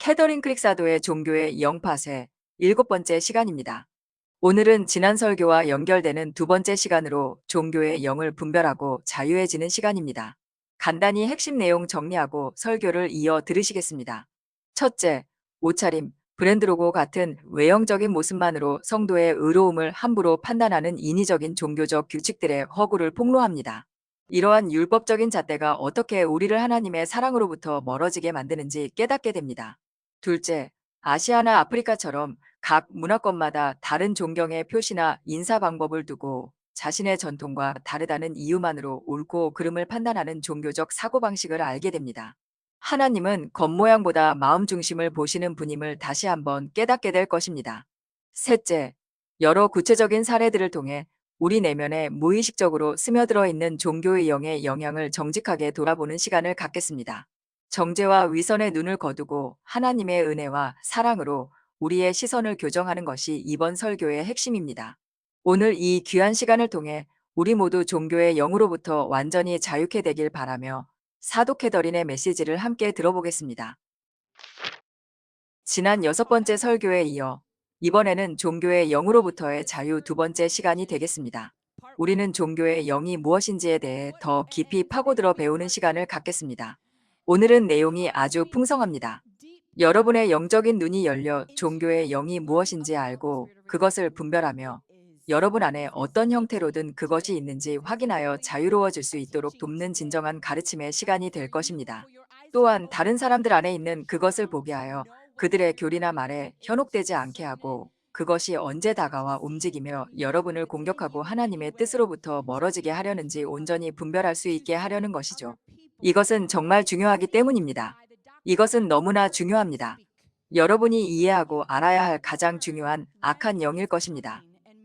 캐더린 크릭 사도의 종교의 영파세 7번째 시간입니다. 오늘은 지난 설교와 연결되는 두 번째 시간으로 종교의 영을 분별하고 자유해지는 시간입니다. 간단히 핵심 내용 정리하고 설교를 이어 들으시겠습니다. 첫째, 옷차림, 브랜드 로고 같은 외형적인 모습만으로 성도의 의로움을 함부로 판단하는 인위적인 종교적 규칙들의 허구를 폭로합니다. 이러한 율법적인 잣대가 어떻게 우리를 하나님의 사랑으로부터 멀어지게 만드는지 깨닫게 됩니다. 둘째, 아시아나 아프리카처럼 각 문화권마다 다른 존경의 표시나 인사 방법을 두고 자신의 전통과 다르다는 이유만으로 옳고 그름을 판단하는 종교적 사고방식을 알게 됩니다. 하나님은 겉모양보다 마음 중심을 보시는 분임을 다시 한번 깨닫게 될 것입니다. 셋째, 여러 구체적인 사례들을 통해 우리 내면에 무의식적으로 스며들어 있는 종교의 영의 영향을 정직하게 돌아보는 시간을 갖겠습니다. 정죄와 위선의 눈을 거두고 하나님의 은혜와 사랑으로 우리의 시선을 교정하는 것이 이번 설교의 핵심입니다. 오늘 이 귀한 시간을 통해 우리 모두 종교의 영으로부터 완전히 자유케 되길 바라며 사도 캐더린의 메시지를 함께 들어보겠습니다. 지난 6번째 설교에 이어 이번에는 종교의 영으로부터의 자유 두 번째 시간이 되겠습니다. 우리는 종교의 영이 무엇인지에 대해 더 깊이 파고들어 배우는 시간을 갖겠습니다. 오늘은 내용이 아주 풍성합니다. 여러분의 영적인 눈이 열려 종교의 영이 무엇인지 알고 그것을 분별하며 여러분 안에 어떤 형태로든 그것이 있는지 확인하여 자유로워질 수 있도록 돕는 진정한 가르침의 시간이 될 것입니다. 또한 다른 사람들 안에 있는 그것을 보게 하여 그들의 교리나 말에 현혹되지 않게 하고 그것이 언제 다가와 움직이며 여러분을 공격하고 하나님의 뜻으로부터 멀어지게 하려는지 온전히 분별할 수 있게 하려는 것이죠. 이것은 정말 중요하기 때문입니다. 이것은 너무나 중요합니다. 여러분이 이해하고 알아야 할 가장 중요한 악한 영일 것입니다.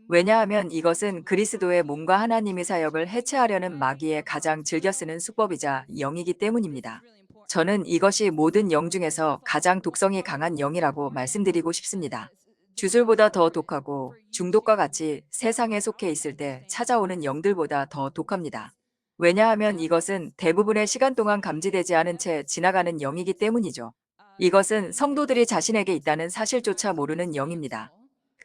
왜냐하면 이것은 그리스도의 몸과 하나님의 사역을 해체하려는 마귀의 가장 즐겨 쓰는 수법이자 영이기 때문입니다. 저는 이것이 모든 영 중에서 가장 독성이 강한 영이라고 말씀드리고 싶습니다. 주술보다 더 독하고 중독과 같이 세상에 속해 있을 때 찾아오는 영들보다 더 독합니다. 왜냐하면 이것은 대부분의 시간 동안 감지되지 않은 채 지나가는 영이기 때문이죠. 이것은 성도들이 자신에게 있다는 사실조차 모르는 영입니다.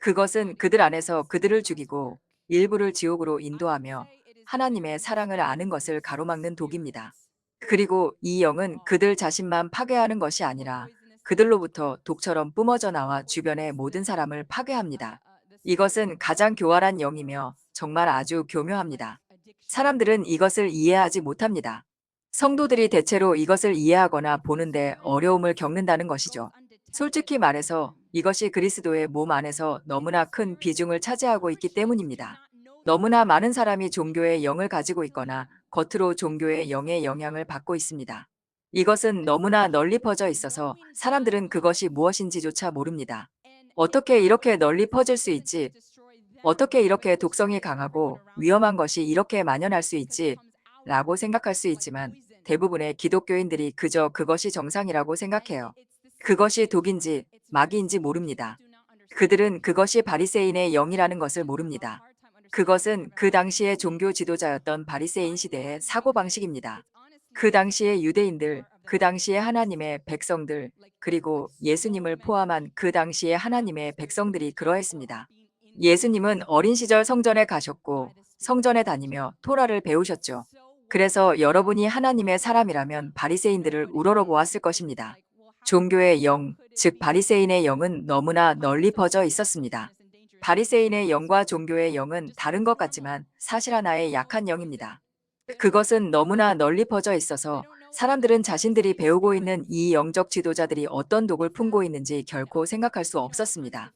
그것은 그들 안에서 그들을 죽이고 일부를 지옥으로 인도하며 하나님의 사랑을 아는 것을 가로막는 독입니다. 그리고 이 영은 그들 자신만 파괴하는 것이 아니라 그들로부터 독처럼 뿜어져 나와 주변의 모든 사람을 파괴합니다. 이것은 가장 교활한 영이며 정말 아주 교묘합니다. 사람들은 이것을 이해하지 못합니다. 성도들이 대체로 이것을 이해하거나 보는데 어려움을 겪는다는 것이죠. 솔직히 말해서 이것이 그리스도의 몸 안에서 너무나 큰 비중을 차지하고 있기 때문입니다. 너무나 많은 사람이 종교의 영을 가지고 있거나 겉으로 종교의 영의 영향을 받고 있습니다. 이것은 너무나 널리 퍼져 있어서 사람들은 그것이 무엇인지조차 모릅니다. 어떻게 이렇게 널리 퍼질 수 있지? 어떻게 이렇게 독성이 강하고 위험한 것이 이렇게 만연할 수 있지? 라고 생각할 수 있지만 대부분의 기독교인들이 그저 그것이 정상이라고 생각해요. 그것이 독인지 마귀인지 모릅니다. 그들은 그것이 바리새인의 영이라는 것을 모릅니다. 그것은 그 당시의 종교 지도자였던 바리새인 시대의 사고방식입니다. 그 당시의 유대인들, 그 당시의 하나님의 백성들, 그리고 예수님을 포함한 그 당시의 하나님의 백성들이 그러했습니다. 예수님은 어린 시절 성전에 가셨고 성전에 다니며 토라를 배우셨죠. 그래서 여러분이 하나님의 사람이라면 바리새인들을 우러러보았을 것입니다. 종교의 영, 즉 바리새인의 영은 너무나 널리 퍼져 있었습니다. 바리새인의 영과 종교의 영은 다른 것 같지만 사실 하나의 약한 영입니다. 그것은 너무나 널리 퍼져 있어서 사람들은 자신들이 배우고 있는 이 영적 지도자들이 어떤 독을 품고 있는지 결코 생각할 수 없었습니다.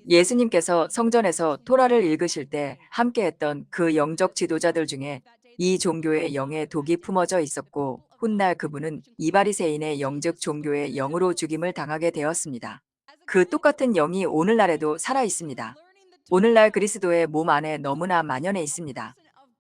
예수님께서 성전에서 토라를 읽으실 때 함께했던 그 영적 지도자들 중에 이 종교의 영에 독이 품어져 있었고 훗날 그분은 이 바리새인의 영즉 종교의 영으로 죽임을 당하게 되었습니다. 그 똑같은 영이 오늘날에도 살아 있습니다. 오늘날 그리스도의 몸 안에 너무나 만연해 있습니다.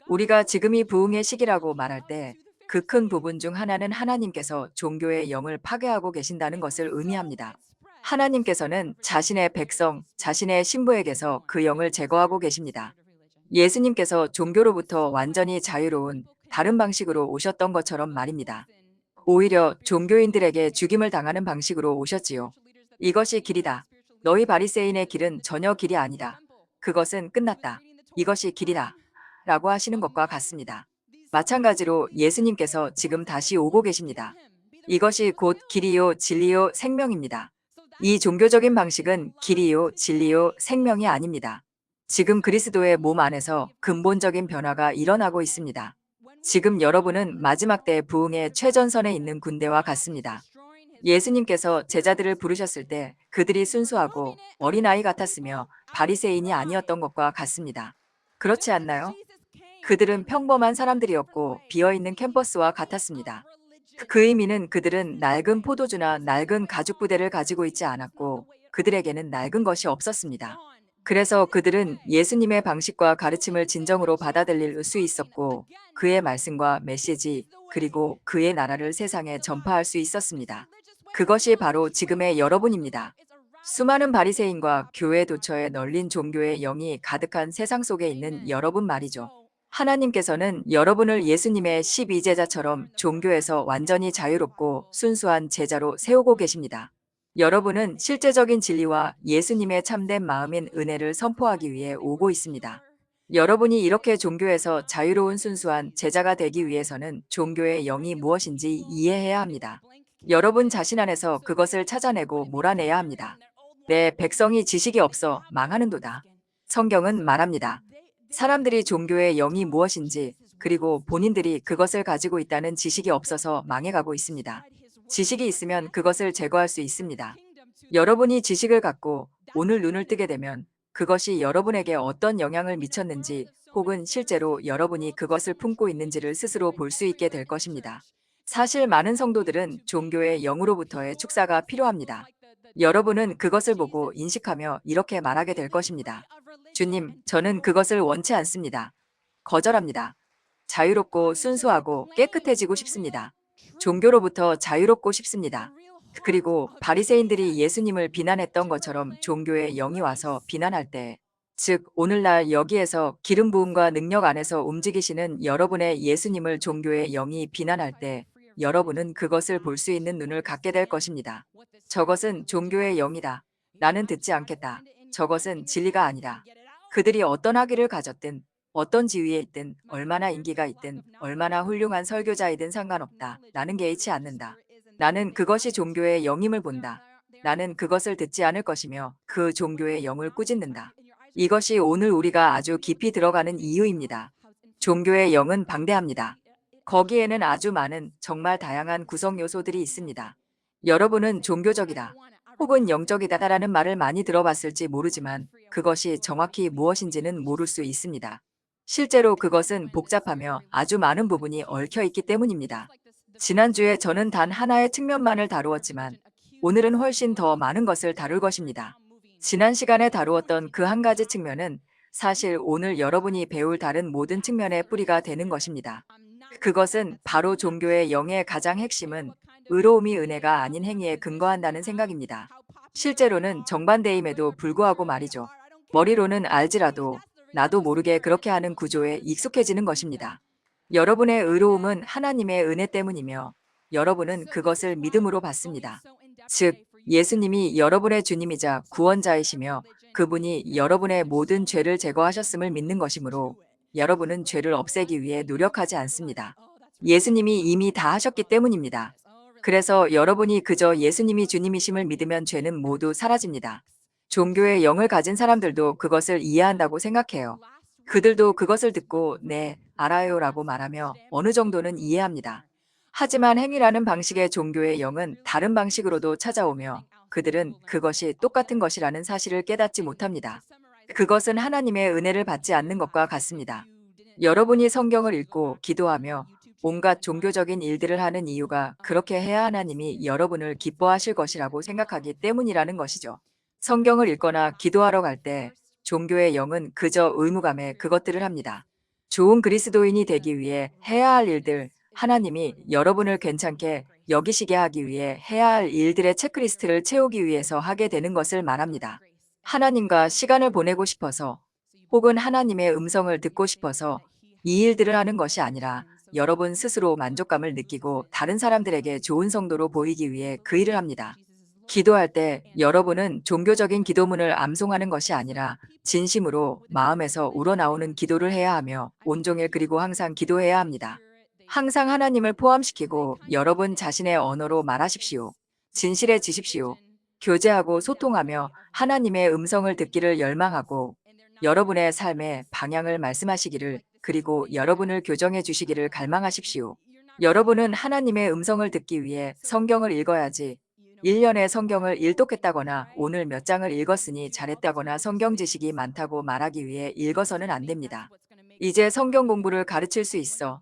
우리가 지금이 부흥의 시기라고 말할 때 그 큰 부분 중 하나는 하나님께서 종교의 영을 파괴하고 계신다는 것을 의미합니다. 하나님께서는 자신의 백성, 자신의 신부에게서 그 영을 제거하고 계십니다. 예수님께서 종교로부터 완전히 자유로운 다른 방식으로 오셨던 것처럼 말입니다. 오히려 종교인들에게 죽임을 당하는 방식으로 오셨지요. 이것이 길이다. 너희 바리새인의 길은 전혀 길이 아니다. 그것은 끝났다. 이것이 길이다. 라고 하시는 것과 같습니다. 마찬가지로 예수님께서 지금 다시 오고 계십니다. 이것이 곧 길이요, 진리요, 생명입니다. 이 종교적인 방식은 길이요, 진리요, 생명이 아닙니다. 지금 그리스도의 몸 안에서 근본적인 변화가 일어나고 있습니다. 지금 여러분은 마지막 때 부흥의 최전선에 있는 군대와 같습니다. 예수님께서 제자들을 부르셨을 때 그들이 순수하고 어린아이 같았으며 바리새인이 아니었던 것과 같습니다. 그렇지 않나요? 그들은 평범한 사람들이었고 비어있는 캠퍼스와 같았습니다. 그 의미는 그들은 낡은 포도주나 낡은 가죽 부대를 가지고 있지 않았고 그들에게는 낡은 것이 없었습니다. 그래서 그들은 예수님의 방식과 가르침을 진정으로 받아들일 수 있었고 그의 말씀과 메시지 그리고 그의 나라를 세상에 전파할 수 있었습니다. 그것이 바로 지금의 여러분입니다. 수많은 바리새인과 교회 도처에 널린 종교의 영이 가득한 세상 속에 있는 여러분 말이죠. 하나님께서는 여러분을 예수님의 12제자처럼 종교에서 완전히 자유롭고 순수한 제자로 세우고 계십니다. 여러분은 실제적인 진리와 예수님의 참된 마음인 은혜를 선포하기 위해 오고 있습니다. 여러분이 이렇게 종교에서 자유로운 순수한 제자가 되기 위해서는 종교의 영이 무엇인지 이해해야 합니다. 여러분 자신 안에서 그것을 찾아내고 몰아내야 합니다. 내 백성이 지식이 없어 망하는도다. 성경은 말합니다. 사람들이 종교의 영이 무엇인지 그리고 본인들이 그것을 가지고 있다는 지식이 없어서 망해가고 있습니다. 지식이 있으면 그것을 제거할 수 있습니다. 여러분이 지식을 갖고 오늘 눈을 뜨게 되면 그것이 여러분에게 어떤 영향을 미쳤는지 혹은 실제로 여러분이 그것을 품고 있는지를 스스로 볼 수 있게 될 것입니다. 사실 많은 성도들은 종교의 영으로부터의 축사가 필요합니다. 여러분은 그것을 보고 인식하며 이렇게 말하게 될 것입니다. 주님, 저는 그것을 원치 않습니다. 거절합니다. 자유롭고 순수하고 깨끗해지고 싶습니다. 종교로부터 자유롭고 싶습니다. 그리고 바리새인들이 예수님을 비난했던 것처럼 종교의 영이 와서 비난할 때, 즉 오늘날 여기에서 기름 부음과 능력 안에서 움직이시는 여러분의 예수님을 종교의 영이 비난할 때 여러분은 그것을 볼 수 있는 눈을 갖게 될 것입니다. 저것은 종교의 영이다. 나는 듣지 않겠다. 저것은 진리가 아니다. 그들이 어떤 학위를 가졌든 어떤 지위에 있든 얼마나 인기가 있든 얼마나 훌륭한 설교자이든 상관없다. 나는 개의치 않는다. 나는 그것이 종교의 영임을 본다. 나는 그것을 듣지 않을 것이며 그 종교의 영을 꾸짖는다. 이것이 오늘 우리가 아주 깊이 들어가는 이유입니다. 종교의 영은 방대합니다. 거기에는 아주 많은 정말 다양한 구성 요소들이 있습니다. 여러분은 종교적이다 혹은 영적이다라는 말을 많이 들어봤을지 모르지만 그것이 정확히 무엇인지는 모를 수 있습니다. 실제로 그것은 복잡하며 아주 많은 부분이 얽혀 있기 때문입니다. 지난주에 저는 단 하나의 측면만을 다루었지만 오늘은 훨씬 더 많은 것을 다룰 것입니다. 지난 시간에 다루었던 그 한 가지 측면은 사실 오늘 여러분이 배울 다른 모든 측면의 뿌리가 되는 것입니다. 그것은 바로 종교의 영의 가장 핵심은 의로움이 은혜가 아닌 행위에 근거한다는 생각입니다. 실제로는 정반대임에도 불구하고 말이죠. 머리로는 알지라도 나도 모르게 그렇게 하는 구조에 익숙해지는 것입니다. 여러분의 의로움은 하나님의 은혜 때문이며 여러분은 그것을 믿음으로 받습니다. 즉, 예수님이 여러분의 주님이자 구원자이시며 그분이 여러분의 모든 죄를 제거하셨음을 믿는 것이므로 여러분은 죄를 없애기 위해 노력하지 않습니다. 예수님이 이미 다 하셨기 때문입니다. 그래서 여러분이 그저 예수님이 주님이심을 믿으면 죄는 모두 사라집니다. 종교의 영을 가진 사람들도 그것을 이해한다고 생각해요. 그들도 그것을 듣고 네, 알아요 라고 말하며 어느 정도는 이해합니다. 하지만 행위라는 방식의 종교의 영은 다른 방식으로도 찾아오며 그들은 그것이 똑같은 것이라는 사실을 깨닫지 못합니다. 그것은 하나님의 은혜를 받지 않는 것과 같습니다. 여러분이 성경을 읽고 기도하며 온갖 종교적인 일들을 하는 이유가 그렇게 해야 하나님이 여러분을 기뻐하실 것이라고 생각하기 때문이라는 것이죠. 성경을 읽거나 기도하러 갈 때 종교의 영은 그저 의무감에 그것들을 합니다. 좋은 그리스도인이 되기 위해 해야 할 일들, 하나님이 여러분을 괜찮게 여기시게 하기 위해 해야 할 일들의 체크리스트를 채우기 위해서 하게 되는 것을 말합니다. 하나님과 시간을 보내고 싶어서 혹은 하나님의 음성을 듣고 싶어서 이 일들을 하는 것이 아니라 여러분 스스로 만족감을 느끼고 다른 사람들에게 좋은 성도로 보이기 위해 그 일을 합니다. 기도할 때 여러분은 종교적인 기도문을 암송하는 것이 아니라 진심으로 마음에서 우러나오는 기도를 해야 하며 온종일 그리고 항상 기도해야 합니다. 항상 하나님을 포함시키고 여러분 자신의 언어로 말하십시오. 진실해지십시오. 교제하고 소통하며 하나님의 음성을 듣기를 열망하고 여러분의 삶의 방향을 말씀하시기를 그리고 여러분을 교정해 주시기를 갈망하십시오. 여러분은 하나님의 음성을 듣기 위해 성경을 읽어야지 1년에 성경을 일독했다거나 오늘 몇 장을 읽었으니 잘했다거나 성경 지식이 많다고 말하기 위해 읽어서는 안 됩니다. 이제 성경 공부를 가르칠 수 있어.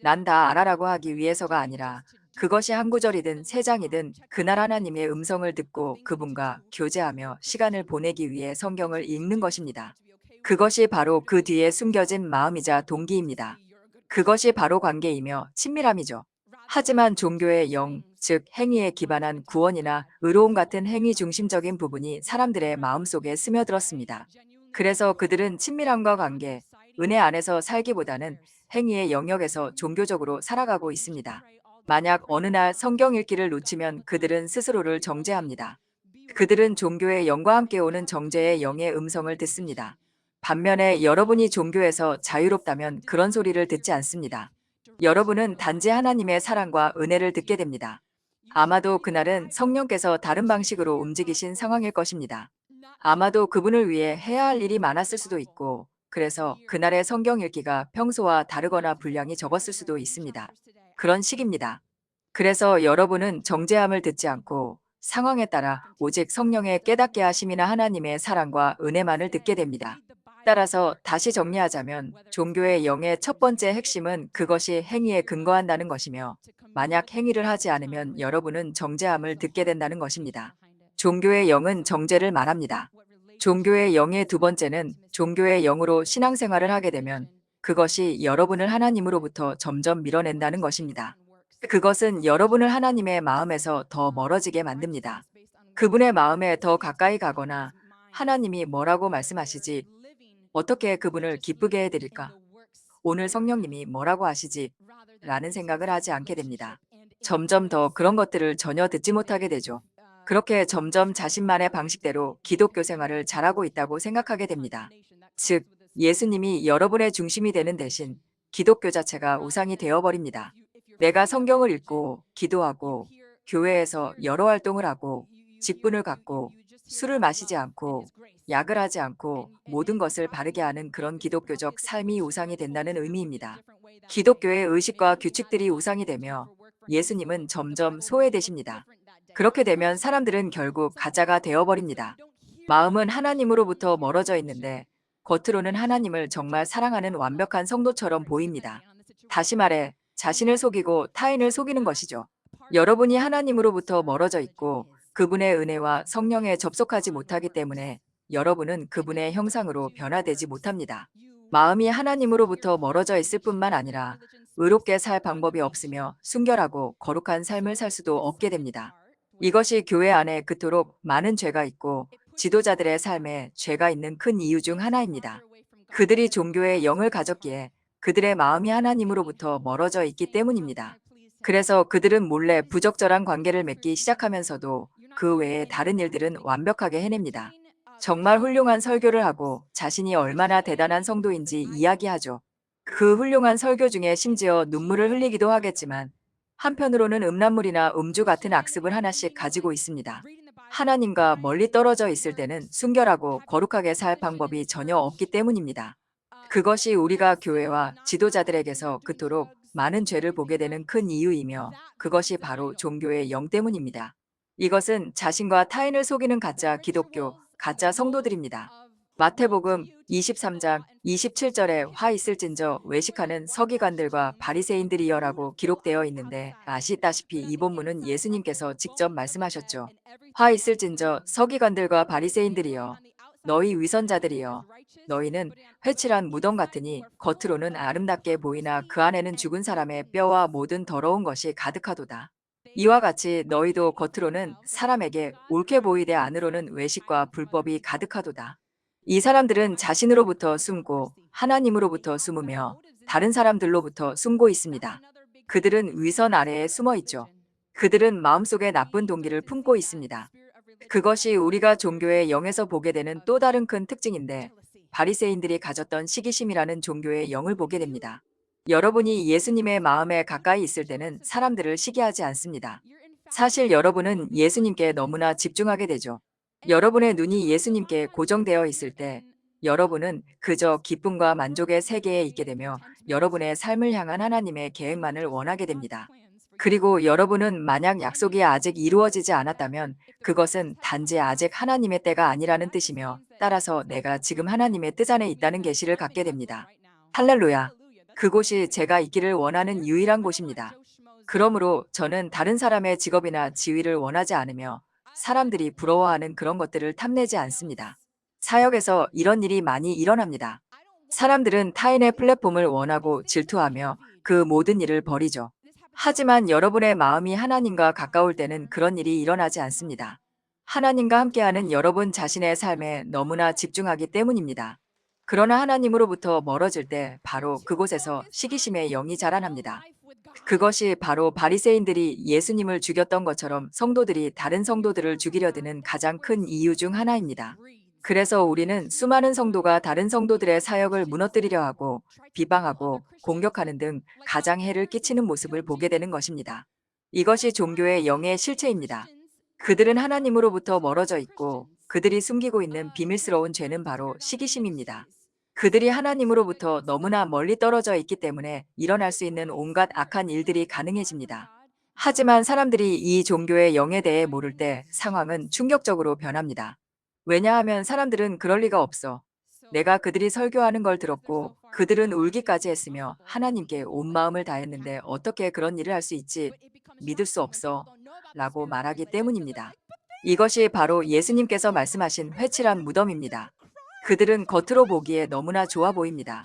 난 다 알아라고 하기 위해서가 아니라 그것이 한 구절이든 세 장이든 그날 하나님의 음성을 듣고 그분과 교제하며 시간을 보내기 위해 성경을 읽는 것입니다. 그것이 바로 그 뒤에 숨겨진 마음이자 동기입니다. 그것이 바로 관계이며 친밀함이죠. 하지만 종교의 영, 즉 행위에 기반한 구원이나 의로움 같은 행위 중심적인 부분이 사람들의 마음속에 스며들었습니다. 그래서 그들은 친밀함과 관계, 은혜 안에서 살기보다는 행위의 영역에서 종교적으로 살아가고 있습니다. 만약 어느 날 성경 읽기를 놓치면 그들은 스스로를 정죄합니다. 그들은 종교의 영과 함께 오는 정죄의 영의 음성을 듣습니다. 반면에 여러분이 종교에서 자유롭다면 그런 소리를 듣지 않습니다. 여러분은 단지 하나님의 사랑과 은혜를 듣게 됩니다. 아마도 그날은 성령께서 다른 방식으로 움직이신 상황일 것입니다. 아마도 그분을 위해 해야 할 일이 많았을 수도 있고, 그래서 그날의 성경 읽기가 평소와 다르거나 분량이 적었을 수도 있습니다. 그런 식입니다. 그래서 여러분은 정죄함을 듣지 않고 상황에 따라 오직 성령의 깨닫게 하심이나 하나님의 사랑과 은혜만을 듣게 됩니다. 따라서 다시 정리하자면 종교의 영의 첫 번째 핵심은 그것이 행위에 근거한다는 것이며 만약 행위를 하지 않으면 여러분은 정죄함을 듣게 된다는 것입니다. 종교의 영은 정죄를 말합니다. 종교의 영의 두 번째는 종교의 영으로 신앙생활을 하게 되면 그것이 여러분을 하나님으로부터 점점 밀어낸다는 것입니다. 그것은 여러분을 하나님의 마음에서 더 멀어지게 만듭니다. 그분의 마음에 더 가까이 가거나 하나님이 뭐라고 말씀하시지, 어떻게 그분을 기쁘게 해드릴까? 오늘 성령님이 뭐라고 하시지? 라는 생각을 하지 않게 됩니다. 점점 더 그런 것들을 전혀 듣지 못하게 되죠. 그렇게 점점 자신만의 방식대로 기독교 생활을 잘하고 있다고 생각하게 됩니다. 즉, 예수님이 여러분의 중심이 되는 대신 기독교 자체가 우상이 되어버립니다. 내가 성경을 읽고 기도하고 교회에서 여러 활동을 하고 직분을 갖고 술을 마시지 않고 약을 하지 않고 모든 것을 바르게 하는 그런 기독교적 삶이 우상이 된다는 의미입니다. 기독교의 의식과 규칙들이 우상이 되며 예수님은 점점 소외되십니다. 그렇게 되면 사람들은 결국 가짜가 되어버립니다. 마음은 하나님으로부터 멀어져 있는데 겉으로는 하나님을 정말 사랑하는 완벽한 성도처럼 보입니다. 다시 말해 자신을 속이고 타인을 속이는 것이죠. 여러분이 하나님으로부터 멀어져 있고 그분의 은혜와 성령에 접속하지 못하기 때문에 여러분은 그분의 형상으로 변화되지 못합니다. 마음이 하나님으로부터 멀어져 있을 뿐만 아니라 의롭게 살 방법이 없으며 순결하고 거룩한 삶을 살 수도 없게 됩니다. 이것이 교회 안에 그토록 많은 죄가 있고 지도자들의 삶에 죄가 있는 큰 이유 중 하나입니다. 그들이 종교의 영을 가졌기에 그들의 마음이 하나님으로부터 멀어져 있기 때문입니다. 그래서 그들은 몰래 부적절한 관계를 맺기 시작하면서도 그 외에 다른 일들은 완벽하게 해냅니다. 정말 훌륭한 설교를 하고 자신이 얼마나 대단한 성도인지 이야기하죠. 그 훌륭한 설교 중에 심지어 눈물을 흘리기도 하겠지만 한편으로는 음란물이나 음주 같은 악습을 하나씩 가지고 있습니다. 하나님과 멀리 떨어져 있을 때는 순결하고 거룩하게 살 방법이 전혀 없기 때문입니다. 그것이 우리가 교회와 지도자들에게서 그토록 많은 죄를 보게 되는 큰 이유이며 그것이 바로 종교의 영 때문입니다. 이것은 자신과 타인을 속이는 가짜 기독교, 가짜 성도들입니다. 마태복음 23장 27절에 화 있을진저 외식하는 서기관들과 바리새인들이여라고 기록되어 있는데 아시다시피 이 본문은 예수님께서 직접 말씀하셨죠. 화 있을진저 서기관들과 바리새인들이여 너희 위선자들이여 너희는 회칠한 무덤 같으니 겉으로는 아름답게 보이나 그 안에는 죽은 사람의 뼈와 모든 더러운 것이 가득하도다. 이와 같이 너희도 겉으로는 사람에게 옳게 보이되 안으로는 외식과 불법이 가득하도다. 이 사람들은 자신으로부터 숨고 하나님으로부터 숨으며 다른 사람들로부터 숨고 있습니다. 그들은 위선 아래에 숨어 있죠. 그들은 마음속에 나쁜 동기를 품고 있습니다. 그것이 우리가 종교의 영에서 보게 되는 또 다른 큰 특징인데, 바리새인들이 가졌던 시기심이라는 종교의 영을 보게 됩니다. 여러분이 예수님의 마음에 가까이 있을 때는 사람들을 시기하지 않습니다. 사실 여러분은 예수님께 너무나 집중하게 되죠. 여러분의 눈이 예수님께 고정되어 있을 때 여러분은 그저 기쁨과 만족의 세계에 있게 되며 여러분의 삶을 향한 하나님의 계획만을 원하게 됩니다. 그리고 여러분은 만약 약속이 아직 이루어지지 않았다면 그것은 단지 아직 하나님의 때가 아니라는 뜻이며, 따라서 내가 지금 하나님의 뜻 안에 있다는 계시를 갖게 됩니다. 할렐루야. 그곳이 제가 있기를 원하는 유일한 곳입니다. 그러므로 저는 다른 사람의 직업이나 지위를 원하지 않으며 사람들이 부러워하는 그런 것들을 탐내지 않습니다. 사역에서 이런 일이 많이 일어납니다. 사람들은 타인의 플랫폼을 원하고 질투하며 그 모든 일을 버리죠. 하지만 여러분의 마음이 하나님과 가까울 때는 그런 일이 일어나지 않습니다. 하나님과 함께하는 여러분 자신의 삶에 너무나 집중하기 때문입니다. 그러나 하나님으로부터 멀어질 때 바로 그곳에서 시기심의 영이 자라납니다. 그것이 바로 바리새인들이 예수님을 죽였던 것처럼 성도들이 다른 성도들을 죽이려 드는 가장 큰 이유 중 하나입니다. 그래서 우리는 수많은 성도가 다른 성도들의 사역을 무너뜨리려 하고 비방하고 공격하는 등 가장 해를 끼치는 모습을 보게 되는 것입니다. 이것이 종교의 영의 실체입니다. 그들은 하나님으로부터 멀어져 있고 그들이 숨기고 있는 비밀스러운 죄는 바로 시기심입니다. 그들이 하나님으로부터 너무나 멀리 떨어져 있기 때문에 일어날 수 있는 온갖 악한 일들이 가능해집니다. 하지만 사람들이 이 종교의 영에 대해 모를 때 상황은 충격적으로 변합니다. 왜냐하면 사람들은 그럴 리가 없어. 내가 그들이 설교하는 걸 들었고 그들은 울기까지 했으며 하나님께 온 마음을 다했는데 어떻게 그런 일을 할 수 있지? 믿을 수 없어. 라고 말하기 때문입니다. 이것이 바로 예수님께서 말씀하신 회칠한 무덤입니다. 그들은 겉으로 보기에 너무나 좋아 보입니다.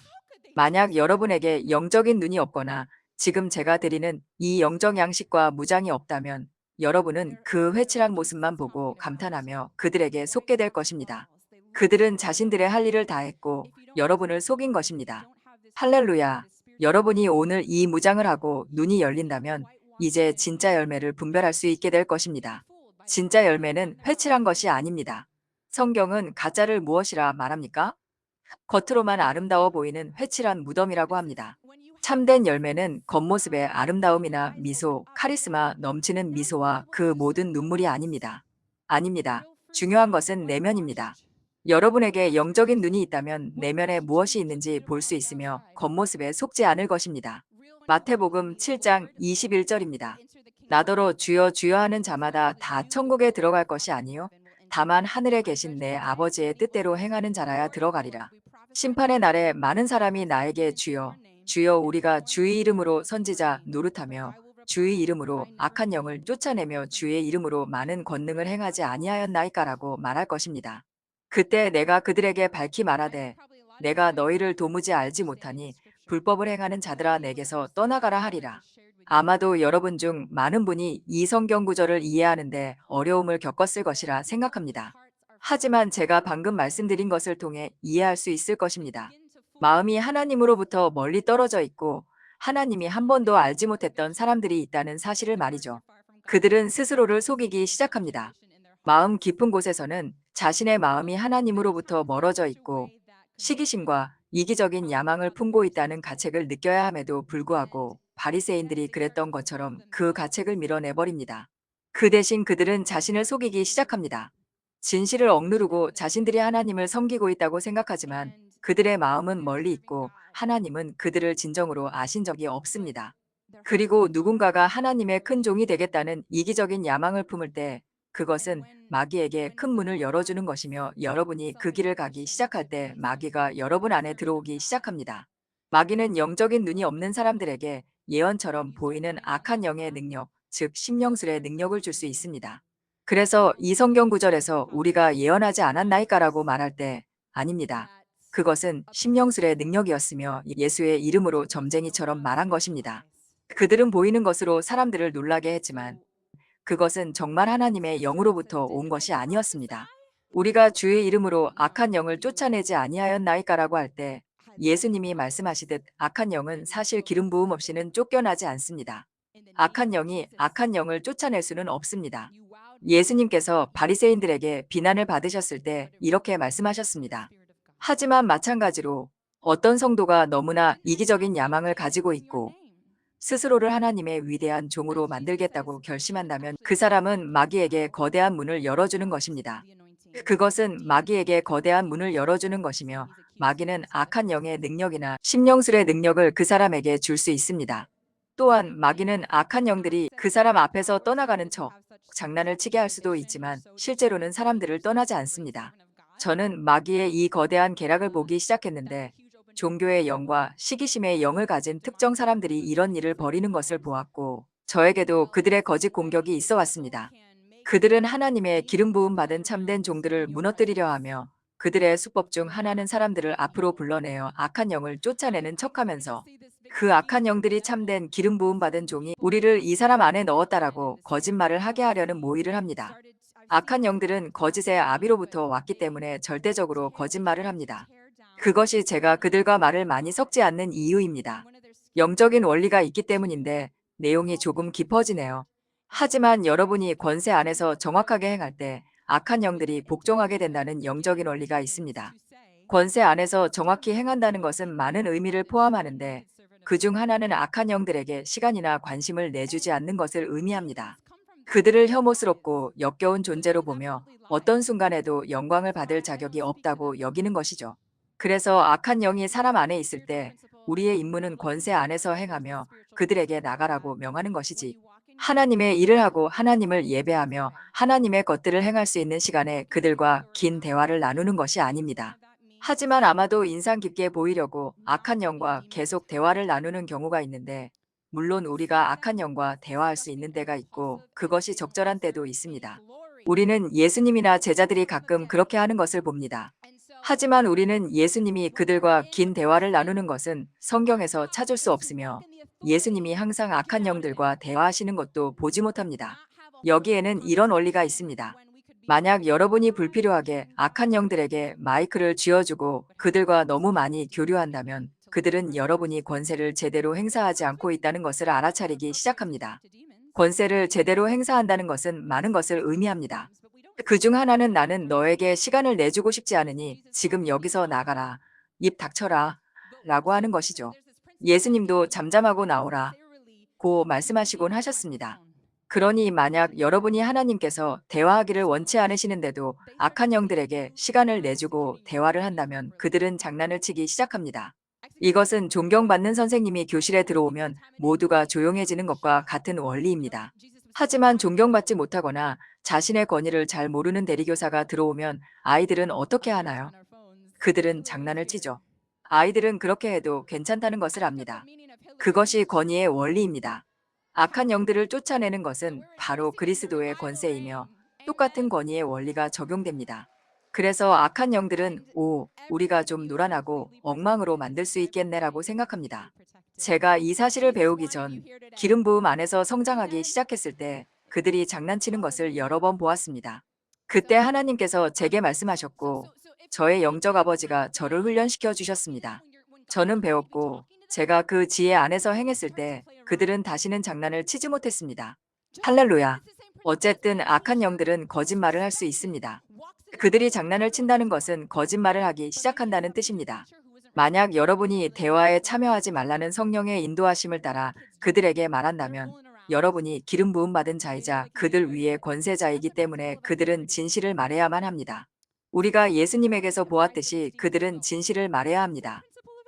만약 여러분에게 영적인 눈이 없거나 지금 제가 드리는 이 영적 양식과 무장이 없다면 여러분은 그 회칠한 모습만 보고 감탄하며 그들에게 속게 될 것입니다. 그들은 자신들의 할 일을 다 했고 여러분을 속인 것입니다. 할렐루야. 여러분이 오늘 이 무장을 하고 눈이 열린다면 이제 진짜 열매를 분별할 수 있게 될 것입니다. 진짜 열매는 회칠한 것이 아닙니다. 성경은 가짜를 무엇이라 말합니까? 겉으로만 아름다워 보이는 회칠한 무덤이라고 합니다. 참된 열매는 겉모습의 아름다움이나 미소, 카리스마 넘치는 미소와 그 모든 눈물이 아닙니다. 아닙니다. 중요한 것은 내면입니다. 여러분에게 영적인 눈이 있다면 내면에 무엇이 있는지 볼 수 있으며 겉모습에 속지 않을 것입니다. 마태복음 7장 21절입니다. 나더러 주여 주여 하는 자마다 다 천국에 들어갈 것이 아니요 다만 하늘에 계신 내 아버지의 뜻대로 행하는 자라야 들어가리라. 심판의 날에 많은 사람이 나에게 주여 주여 우리가 주의 이름으로 선지자 노릇하며 주의 이름으로 악한 영을 쫓아내며 주의 이름으로 많은 권능을 행하지 아니하였나이까라고 말할 것입니다. 그때 내가 그들에게 밝히 말하되 내가 너희를 도무지 알지 못하니 불법을 행하는 자들아 내게서 떠나가라 하리라. 아마도 여러분 중 많은 분이 이 성경 구절을 이해하는데 어려움을 겪었을 것이라 생각합니다. 하지만 제가 방금 말씀드린 것을 통해 이해할 수 있을 것입니다. 마음이 하나님으로부터 멀리 떨어져 있고 하나님이 한 번도 알지 못했던 사람들이 있다는 사실을 말이죠. 그들은 스스로를 속이기 시작합니다. 마음 깊은 곳에서는 자신의 마음이 하나님으로부터 멀어져 있고 시기심과 이기적인 야망을 품고 있다는 가책을 느껴야 함에도 불구하고 바리새인들이 그랬던 것처럼 그 가책을 밀어내버립니다. 그 대신 그들은 자신을 속이기 시작합니다. 진실을 억누르고 자신들이 하나님을 섬기고 있다고 생각하지만 그들의 마음은 멀리 있고 하나님은 그들을 진정으로 아신 적이 없습니다. 그리고 누군가가 하나님의 큰 종이 되겠다는 이기적인 야망을 품을 때 그것은 마귀에게 큰 문을 열어주는 것이며 여러분이 그 길을 가기 시작할 때 마귀가 여러분 안에 들어오기 시작합니다. 마귀는 영적인 눈이 없는 사람들에게 예언처럼 보이는 악한 영의 능력, 즉 심령술의 능력을 줄 수 있습니다. 그래서 이 성경 구절에서 우리가 예언하지 않았나이까라고 말할 때 아닙니다. 그것은 심령술의 능력이었으며 예수의 이름으로 점쟁이처럼 말한 것입니다. 그들은 보이는 것으로 사람들을 놀라게 했지만 그것은 정말 하나님의 영으로부터 온 것이 아니었습니다. 우리가 주의 이름으로 악한 영을 쫓아내지 아니하였나이까라고 할 때 예수님이 말씀하시듯 악한 영은 사실 기름 부음 없이는 쫓겨나지 않습니다. 악한 영이 악한 영을 쫓아낼 수는 없습니다. 예수님께서 바리새인들에게 비난을 받으셨을 때 이렇게 말씀하셨습니다. 하지만 마찬가지로 어떤 성도가 너무나 이기적인 야망을 가지고 있고 스스로를 하나님의 위대한 종으로 만들겠다고 결심한다면 그 사람은 마귀에게 거대한 문을 열어주는 것입니다. 그것은 마귀에게 거대한 문을 열어주는 것이며 마귀는 악한 영의 능력이나 심령술의 능력을 그 사람에게 줄 수 있습니다. 또한 마귀는 악한 영들이 그 사람 앞에서 떠나가는 척 장난을 치게 할 수도 있지만 실제로는 사람들을 떠나지 않습니다. 저는 마귀의 이 거대한 계략을 보기 시작했는데 종교의 영과 시기심의 영을 가진 특정 사람들이 이런 일을 벌이는 것을 보았고 저에게도 그들의 거짓 공격이 있어 왔습니다. 그들은 하나님의 기름 부음 받은 참된 종들을 무너뜨리려 하며 그들의 수법 중 하나는 사람들을 앞으로 불러내어 악한 영을 쫓아내는 척하면서 그 악한 영들이 참된 기름 부음 받은 종이 우리를 이 사람 안에 넣었다라고 거짓말을 하게 하려는 모의를 합니다. 악한 영들은 거짓의 아비로부터 왔기 때문에 절대적으로 거짓말을 합니다. 그것이 제가 그들과 말을 많이 섞지 않는 이유입니다. 영적인 원리가 있기 때문인데 내용이 조금 깊어지네요. 하지만 여러분이 권세 안에서 정확하게 행할 때 악한 영들이 복종하게 된다는 영적인 원리가 있습니다. 권세 안에서 정확히 행한다는 것은 많은 의미를 포함하는데 그중 하나는 악한 영들에게 시간이나 관심을 내주지 않는 것을 의미합니다. 그들을 혐오스럽고 역겨운 존재로 보며 어떤 순간에도 영광을 받을 자격이 없다고 여기는 것이죠. 그래서 악한 영이 사람 안에 있을 때 우리의 임무는 권세 안에서 행하며 그들에게 나가라고 명하는 것이지. 하나님의 일을 하고 하나님을 예배하며 하나님의 것들을 행할 수 있는 시간에 그들과 긴 대화를 나누는 것이 아닙니다. 하지만 아마도 인상 깊게 보이려고 악한 영과 계속 대화를 나누는 경우가 있는데 물론 우리가 악한 영과 대화할 수 있는 때가 있고 그것이 적절한 때도 있습니다. 우리는 예수님이나 제자들이 가끔 그렇게 하는 것을 봅니다. 하지만 우리는 예수님이 그들과 긴 대화를 나누는 것은 성경에서 찾을 수 없으며 예수님이 항상 악한 영들과 대화하시는 것도 보지 못합니다. 여기에는 이런 원리가 있습니다. 만약 여러분이 불필요하게 악한 영들에게 마이크를 쥐어주고 그들과 너무 많이 교류한다면 그들은 여러분이 권세를 제대로 행사하지 않고 있다는 것을 알아차리기 시작합니다. 권세를 제대로 행사한다는 것은 많은 것을 의미합니다. 그중 하나는 나는 너에게 시간을 내주고 싶지 않으니 지금 여기서 나가라. 입 닥쳐라. 라고 하는 것이죠. 예수님도 잠잠하고 나오라. 고 말씀하시곤 하셨습니다. 그러니 만약 여러분이 하나님께서 대화하기를 원치 않으시는데도 악한 영들에게 시간을 내주고 대화를 한다면 그들은 장난을 치기 시작합니다. 이것은 존경받는 선생님이 교실에 들어오면 모두가 조용해지는 것과 같은 원리입니다. 하지만 존경받지 못하거나 자신의 권위를 잘 모르는 대리교사가 들어오면 아이들은 어떻게 하나요? 그들은 장난을 치죠. 아이들은 그렇게 해도 괜찮다는 것을 압니다. 그것이 권위의 원리입니다. 악한 영들을 쫓아내는 것은 바로 그리스도의 권세이며 똑같은 권위의 원리가 적용됩니다. 그래서 악한 영들은 우리가 좀 노란하고 엉망으로 만들 수 있겠네라고 생각합니다. 제가 이 사실을 배우기 전 기름 부음 안에서 성장하기 시작했을 때 그들이 장난치는 것을 여러 번 보았습니다. 그때 하나님께서 제게 말씀하셨고 저의 영적 아버지가 저를 훈련시켜 주셨습니다. 저는 배웠고 제가 그 지혜 안에서 행했을 때 그들은 다시는 장난을 치지 못했습니다. 할렐루야. 어쨌든 악한 영들은 거짓말을 할 수 있습니다. 그들이 장난을 친다는 것은 거짓말을 하기 시작한다는 뜻입니다. 만약 여러분이 대화에 참여하지 말라는 성령의 인도하심을 따라 그들에게 말한다면 여러분이 기름 부음 받은 자이자 그들 위에 권세자이기 때문에 그들은 진실을 말해야만 합니다. 우리가 예수님에게서 보았듯이 그들은 진실을 말해야 합니다.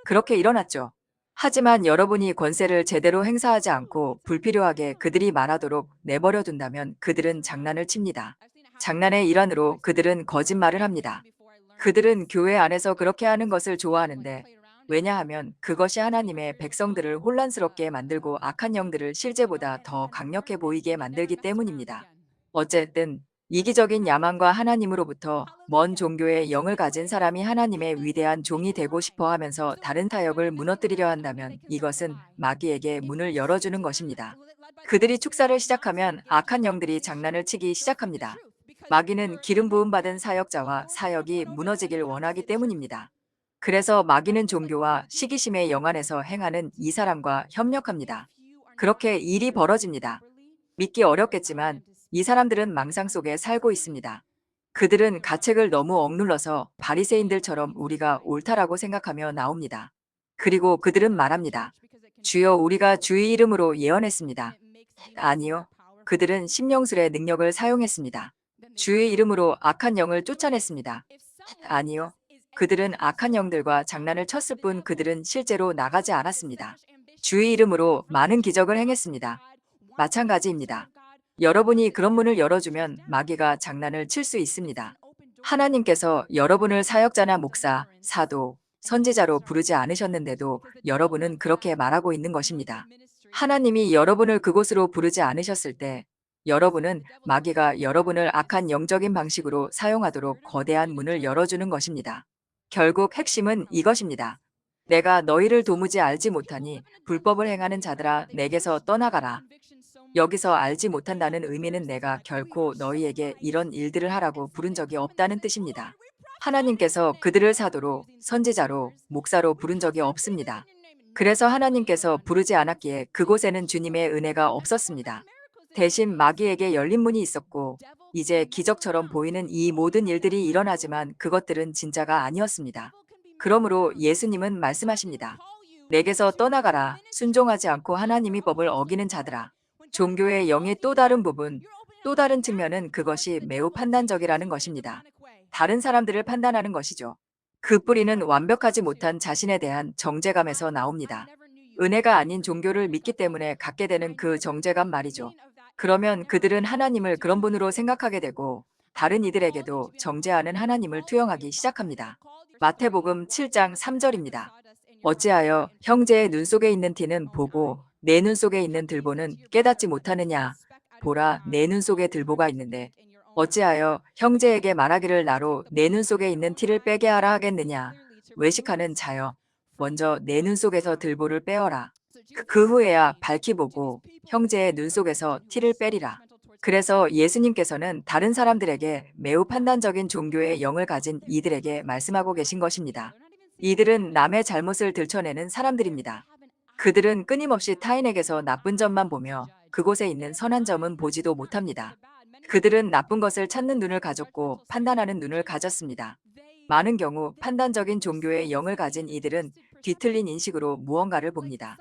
그렇게 일어났죠. 하지만 여러분이 권세를 제대로 행사하지 않고 불필요하게 그들이 말하도록 내버려 둔다면 그들은 장난을 칩니다. 장난의 일환으로 그들은 거짓말을 합니다. 그들은 교회 안에서 그렇게 하는 것을 좋아하는데 왜냐하면 그것이 하나님의 백성들을 혼란스럽게 만들고 악한 영들을 실제보다 더 강력해 보이게 만들기 때문입니다. 어쨌든 이기적인 야망과 하나님으로부터 먼 종교의 영을 가진 사람이 하나님의 위대한 종이 되고 싶어 하면서 다른 타협을 무너뜨리려 한다면 이것은 마귀에게 문을 열어주는 것입니다. 그들이 축사를 시작하면 악한 영들이 장난을 치기 시작합니다. 마귀는 기름 부음 받은 사역자와 사역이 무너지길 원하기 때문입니다. 그래서 마귀는 종교와 시기심의 영 안에서 행하는 이 사람과 협력합니다. 그렇게 일이 벌어집니다. 믿기 어렵겠지만 이 사람들은 망상 속에 살고 있습니다. 그들은 가책을 너무 억눌러서 바리새인들처럼 우리가 옳다라고 생각하며 나옵니다. 그리고 그들은 말합니다. 주여, 우리가 주의 이름으로 예언했습니다. 아니요. 그들은 심령술의 능력을 사용했습니다. 주의 이름으로 악한 영을 쫓아냈습니다. 아니요. 그들은 악한 영들과 장난을 쳤을 뿐 그들은 실제로 나가지 않았습니다. 주의 이름으로 많은 기적을 행했습니다. 마찬가지입니다. 여러분이 그런 문을 열어주면 마귀가 장난을 칠 수 있습니다. 하나님께서 여러분을 사역자나 목사, 사도, 선지자로 부르지 않으셨는데도 여러분은 그렇게 말하고 있는 것입니다. 하나님이 여러분을 그곳으로 부르지 않으셨을 때 여러분은 마귀가 여러분을 악한 영적인 방식으로 사용하도록 거대한 문을 열어주는 것입니다. 결국 핵심은 이것입니다. 내가 너희를 도무지 알지 못하니 불법을 행하는 자들아 내게서 떠나가라. 여기서 알지 못한다는 의미는 내가 결코 너희에게 이런 일들을 하라고 부른 적이 없다는 뜻입니다. 하나님께서 그들을 사도로, 선지자로, 목사로 부른 적이 없습니다. 그래서 하나님께서 부르지 않았기에 그곳에는 주님의 은혜가 없었습니다. 대신 마귀에게 열린 문이 있었고, 이제 기적처럼 보이는 이 모든 일들이 일어나지만 그것들은 진짜가 아니었습니다. 그러므로 예수님은 말씀하십니다. 내게서 떠나가라. 순종하지 않고 하나님의 법을 어기는 자들아. 종교의 영의 또 다른 부분, 또 다른 측면은 그것이 매우 판단적이라는 것입니다. 다른 사람들을 판단하는 것이죠. 그 뿌리는 완벽하지 못한 자신에 대한 정죄감에서 나옵니다. 은혜가 아닌 종교를 믿기 때문에 갖게 되는 그 정죄감 말이죠. 그러면 그들은 하나님을 그런 분으로 생각하게 되고 다른 이들에게도 정죄하는 하나님을 투영하기 시작합니다. 마태복음 7장 3절입니다. 어찌하여 형제의 눈 속에 있는 티는 보고 내 눈 속에 있는 들보는 깨닫지 못하느냐. 보라, 내 눈 속에 들보가 있는데 어찌하여 형제에게 말하기를 나로 내 눈 속에 있는 티를 빼게 하라 하겠느냐. 외식하는 자여, 먼저 내 눈 속에서 들보를 빼어라. 그 후에야 밝히 보고 형제의 눈 속에서 티를 빼리라. 그래서 예수님께서는 다른 사람들에게 매우 판단적인 종교의 영을 가진 이들에게 말씀하고 계신 것입니다. 이들은 남의 잘못을 들춰내는 사람들입니다. 그들은 끊임없이 타인에게서 나쁜 점만 보며 그곳에 있는 선한 점은 보지도 못합니다. 그들은 나쁜 것을 찾는 눈을 가졌고 판단하는 눈을 가졌습니다. 많은 경우 판단적인 종교의 영을 가진 이들은 뒤틀린 인식으로 무언가를 봅니다.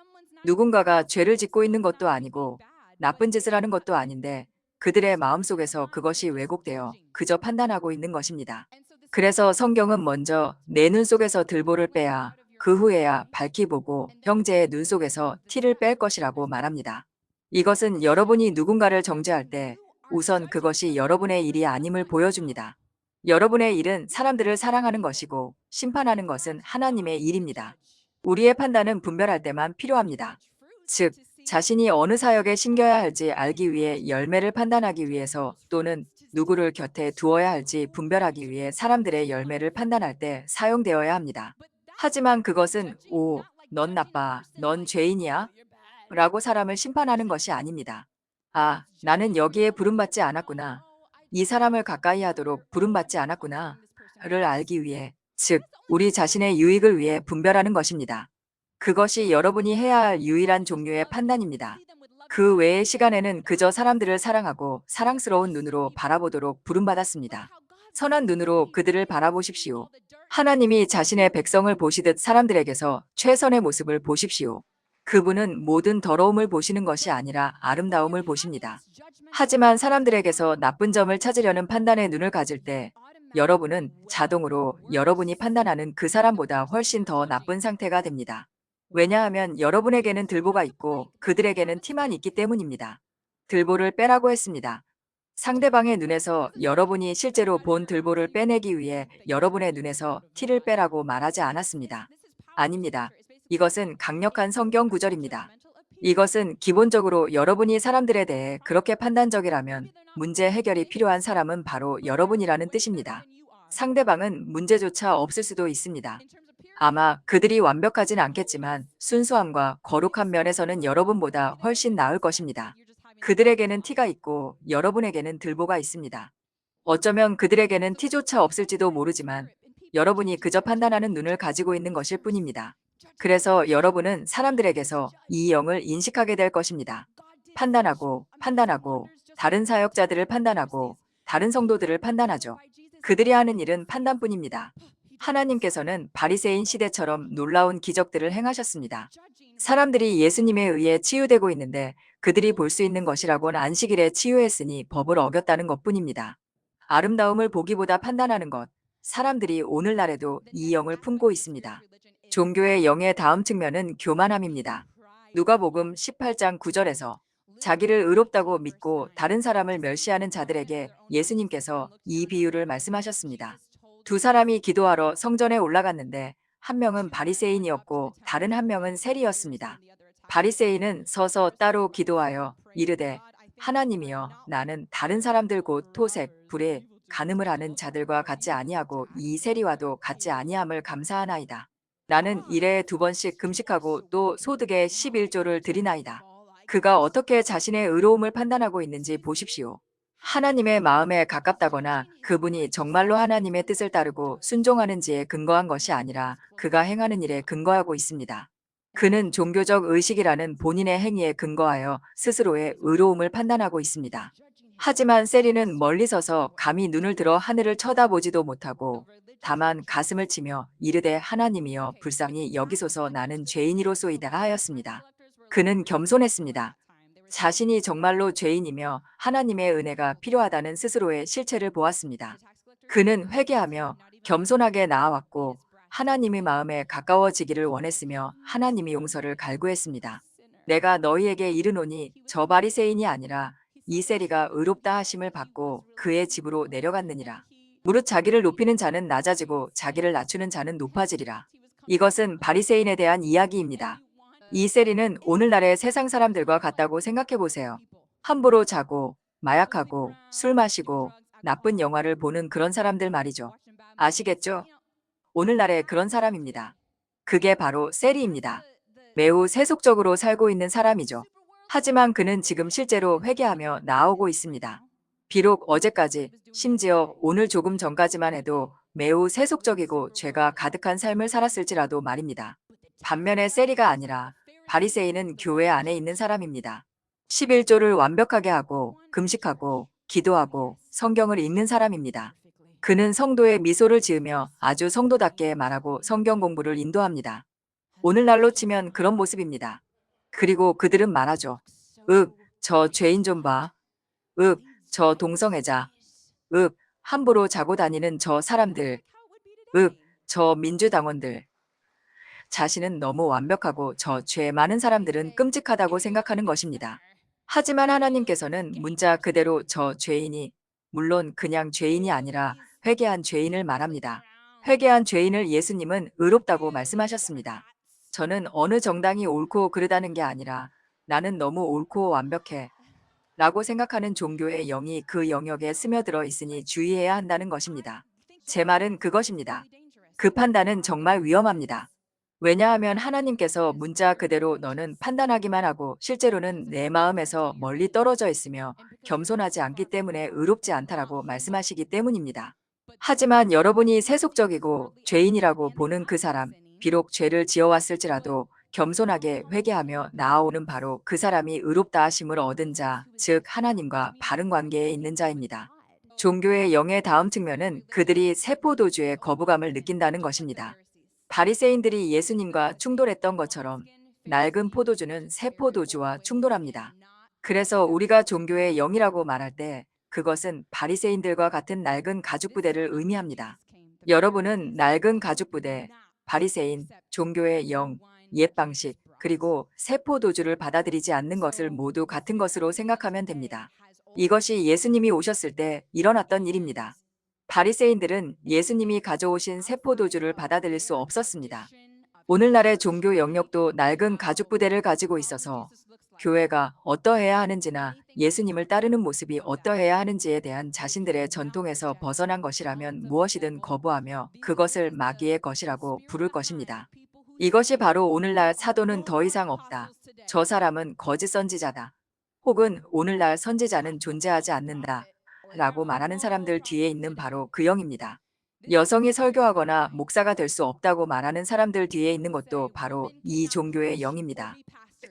누군가가 죄를 짓고 있는 것도 아니고 나쁜 짓을 하는 것도 아닌데 그들의 마음속에서 그것이 왜곡되어 그저 판단하고 있는 것입니다. 그래서 성경은 먼저 내 눈 속에서 들보를 빼야 그 후에야 밝히 보고 형제의 눈 속에서 티를 뺄 것이라고 말합니다. 이것은 여러분이 누군가를 정죄할 때 우선 그것이 여러분의 일이 아님을 보여줍니다. 여러분의 일은 사람들을 사랑하는 것이고 심판하는 것은 하나님의 일입니다. 우리의 판단은 분별할 때만 필요합니다. 즉, 자신이 어느 사역에 신겨야 할지 알기 위해 열매를 판단하기 위해서 또는 누구를 곁에 두어야 할지 분별하기 위해 사람들의 열매를 판단할 때 사용되어야 합니다. 하지만 그것은 오, 넌 나빠, 넌 죄인이야? 라고 사람을 심판하는 것이 아닙니다. 아, 나는 여기에 부름받지 않았구나. 이 사람을 가까이 하도록 부름받지 않았구나. 를 알기 위해, 즉, 우리 자신의 유익을 위해 분별하는 것입니다. 그것이 여러분이 해야 할 유일한 종류의 판단입니다. 그 외의 시간에는 그저 사람들을 사랑하고 사랑스러운 눈으로 바라보도록 부름받았습니다. 선한 눈으로 그들을 바라보십시오. 하나님이 자신의 백성을 보시듯 사람들에게서 최선의 모습을 보십시오. 그분은 모든 더러움을 보시는 것이 아니라 아름다움을 보십니다. 하지만 사람들에게서 나쁜 점을 찾으려는 판단의 눈을 가질 때 여러분은 자동으로 여러분이 판단하는 그 사람보다 훨씬 더 나쁜 상태가 됩니다. 왜냐하면 여러분에게는 들보가 있고 그들에게는 티만 있기 때문입니다. 들보를 빼라고 했습니다. 상대방의 눈에서 여러분이 실제로 본 들보를 빼내기 위해 여러분의 눈에서 티를 빼라고 말하지 않았습니다. 아닙니다. 이것은 강력한 성경 구절입니다. 이것은 기본적으로 여러분이 사람들에 대해 그렇게 판단적이라면 문제 해결이 필요한 사람은 바로 여러분이라는 뜻입니다. 상대방은 문제조차 없을 수도 있습니다. 아마 그들이 완벽하진 않겠지만 순수함과 거룩한 면에서는 여러분보다 훨씬 나을 것입니다. 그들에게는 티가 있고 여러분에게는 들보가 있습니다. 어쩌면 그들에게는 티조차 없을지도 모르지만 여러분이 그저 판단하는 눈을 가지고 있는 것일 뿐입니다. 그래서 여러분은 사람들에게서 이 영을 인식하게 될 것입니다. 판단하고, 판단하고, 다른 사역자들을 판단하고 다른 성도들을 판단하죠. 그들이 하는 일은 판단뿐입니다. 하나님께서는 바리새인 시대처럼 놀라운 기적들을 행하셨습니다. 사람들이 예수님에 의해 치유되고 있는데 그들이 볼 수 있는 것이라곤 안식일에 치유했으니 법을 어겼다는 것뿐입니다. 아름다움을 보기보다 판단하는 것. 사람들이 오늘날에도 이 영을 품고 있습니다. 종교의 영의 다음 측면은 교만함입니다. 누가복음 18장 9절에서 자기를 의롭다고 믿고 다른 사람을 멸시하는 자들에게 예수님께서 이 비유를 말씀하셨습니다. 두 사람이 기도하러 성전에 올라갔는데 한 명은 바리새인이었고 다른 한 명은 세리였습니다. 바리새인은 서서 따로 기도하여 이르되 하나님이여 나는 다른 사람들 곧 토색, 불에 간음을 하는 자들과 같지 아니하고 이 세리와도 같지 아니함을 감사하나이다. 나는 일에 2번씩 금식하고 또 소득의 11조를 드리나이다. 그가 어떻게 자신의 의로움을 판단하고 있는지 보십시오. 하나님의 마음에 가깝다거나 그분이 정말로 하나님의 뜻을 따르고 순종하는지에 근거한 것이 아니라 그가 행하는 일에 근거하고 있습니다. 그는 종교적 의식이라는 본인의 행위에 근거하여 스스로의 의로움을 판단하고 있습니다. 하지만 세리는 멀리 서서 감히 눈을 들어 하늘을 쳐다보지도 못하고 다만 가슴을 치며 이르되 하나님이여 불쌍히 여기소서 나는 죄인이로소이다 하였습니다. 그는 겸손했습니다. 자신이 정말로 죄인이며 하나님의 은혜가 필요하다는 스스로의 실체를 보았습니다. 그는 회개하며 겸손하게 나아왔고 하나님의 마음에 가까워지기를 원했으며 하나님이 용서를 갈구했습니다. 내가 너희에게 이르노니 저 바리새인이 아니라 이 세리가 의롭다 하심을 받고 그의 집으로 내려갔느니라. 무릇 자기를 높이는 자는 낮아지고 자기를 낮추는 자는 높아지리라. 이것은 바리새인에 대한 이야기입니다. 이 세리는 오늘날의 세상 사람들과 같다고 생각해 보세요. 함부로 자고 마약하고 술 마시고 나쁜 영화를 보는 그런 사람들 말이죠. 아시겠죠? 오늘날의 그런 사람입니다. 그게 바로 세리입니다. 매우 세속적으로 살고 있는 사람이죠. 하지만 그는 지금 실제로 회개하며 나아오고 있습니다. 비록 어제까지, 심지어 오늘 조금 전까지만 해도 매우 세속적이고 죄가 가득한 삶을 살았을지라도 말입니다. 반면에 세리가 아니라 바리새인은 교회 안에 있는 사람입니다. 11조를 완벽하게 하고 금식하고 기도하고 성경을 읽는 사람입니다. 그는 성도의 미소를 지으며 아주 성도답게 말하고 성경 공부를 인도합니다. 오늘날로 치면 그런 모습입니다. 그리고 그들은 말하죠. 저 죄인 좀 봐. 저 동성애자. 함부로 자고 다니는 저 사람들. 저 민주당원들. 자신은 너무 완벽하고 저 죄 많은 사람들은 끔찍하다고 생각하는 것입니다. 하지만 하나님께서는 문자 그대로 저 죄인이, 물론 그냥 죄인이 아니라 회개한 죄인을 말합니다. 회개한 죄인을 예수님은 의롭다고 말씀하셨습니다. 저는 어느 정당이 옳고 그르다는 게 아니라 나는 너무 옳고 완벽해 라고 생각하는 종교의 영이 그 영역에 스며들어 있으니 주의해야 한다는 것입니다. 제 말은 그것입니다. 그 판단은 정말 위험합니다. 왜냐하면 하나님께서 문자 그대로 너는 판단하기만 하고 실제로는 내 마음에서 멀리 떨어져 있으며 겸손하지 않기 때문에 의롭지 않다라고 말씀하시기 때문입니다. 하지만 여러분이 세속적이고 죄인이라고 보는 그 사람, 비록 죄를 지어왔을지라도 겸손하게 회개하며 나아오는 바로 그 사람이 의롭다 하심을 얻은 자, 즉 하나님과 바른 관계에 있는 자입니다. 종교의 영의 다음 측면은 그들이 세포도주의 거부감을 느낀다는 것입니다. 바리새인들이 예수님과 충돌했던 것처럼 낡은 포도주는 새 포도주와 충돌합니다. 그래서 우리가 종교의 영이라고 말할 때 그것은 바리새인들과 같은 낡은 가죽 부대를 의미합니다. 여러분은 낡은 가죽 부대, 바리새인, 종교의 영, 옛 방식, 그리고 새 포도주를 받아들이지 않는 것을 모두 같은 것으로 생각하면 됩니다. 이것이 예수님이 오셨을 때 일어났던 일입니다. 바리새인들은 예수님이 가져오신 새 포도주를 받아들일 수 없었습니다. 오늘날의 종교 영역도 낡은 가죽 부대를 가지고 있어서 교회가 어떠해야 하는지나 예수님을 따르는 모습이 어떠해야 하는지에 대한 자신들의 전통에서 벗어난 것이라면 무엇이든 거부하며 그것을 마귀의 것이라고 부를 것입니다. 이것이 바로 오늘날 사도는 더 이상 없다. 저 사람은 거짓 선지자다. 혹은 오늘날 선지자는 존재하지 않는다. 라고 말하는 사람들 뒤에 있는 바로 그 영입니다. 여성이 설교하거나 목사가 될 수 없다고 말하는 사람들 뒤에 있는 것도 바로 이 종교의 영입니다.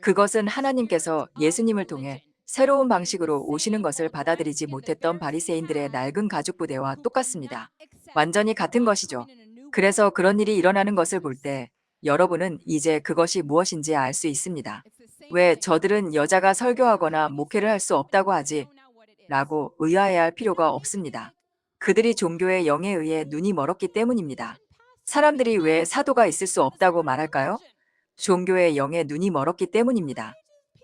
그것은 하나님께서 예수님을 통해 새로운 방식으로 오시는 것을 받아들이지 못했던 바리새인들의 낡은 가죽 부대와 똑같습니다. 완전히 같은 것이죠. 그래서 그런 일이 일어나는 것을 볼 때 여러분은 이제 그것이 무엇인지 알 수 있습니다. 왜 저들은 여자가 설교하거나 목회를 할 수 없다고 하지? 라고 의아해할 필요가 없습니다. 그들이 종교의 영에 의해 눈이 멀었기 때문입니다. 사람들이 왜 사도가 있을 수 없다고 말할까요? 종교의 영에 눈이 멀었기 때문입니다.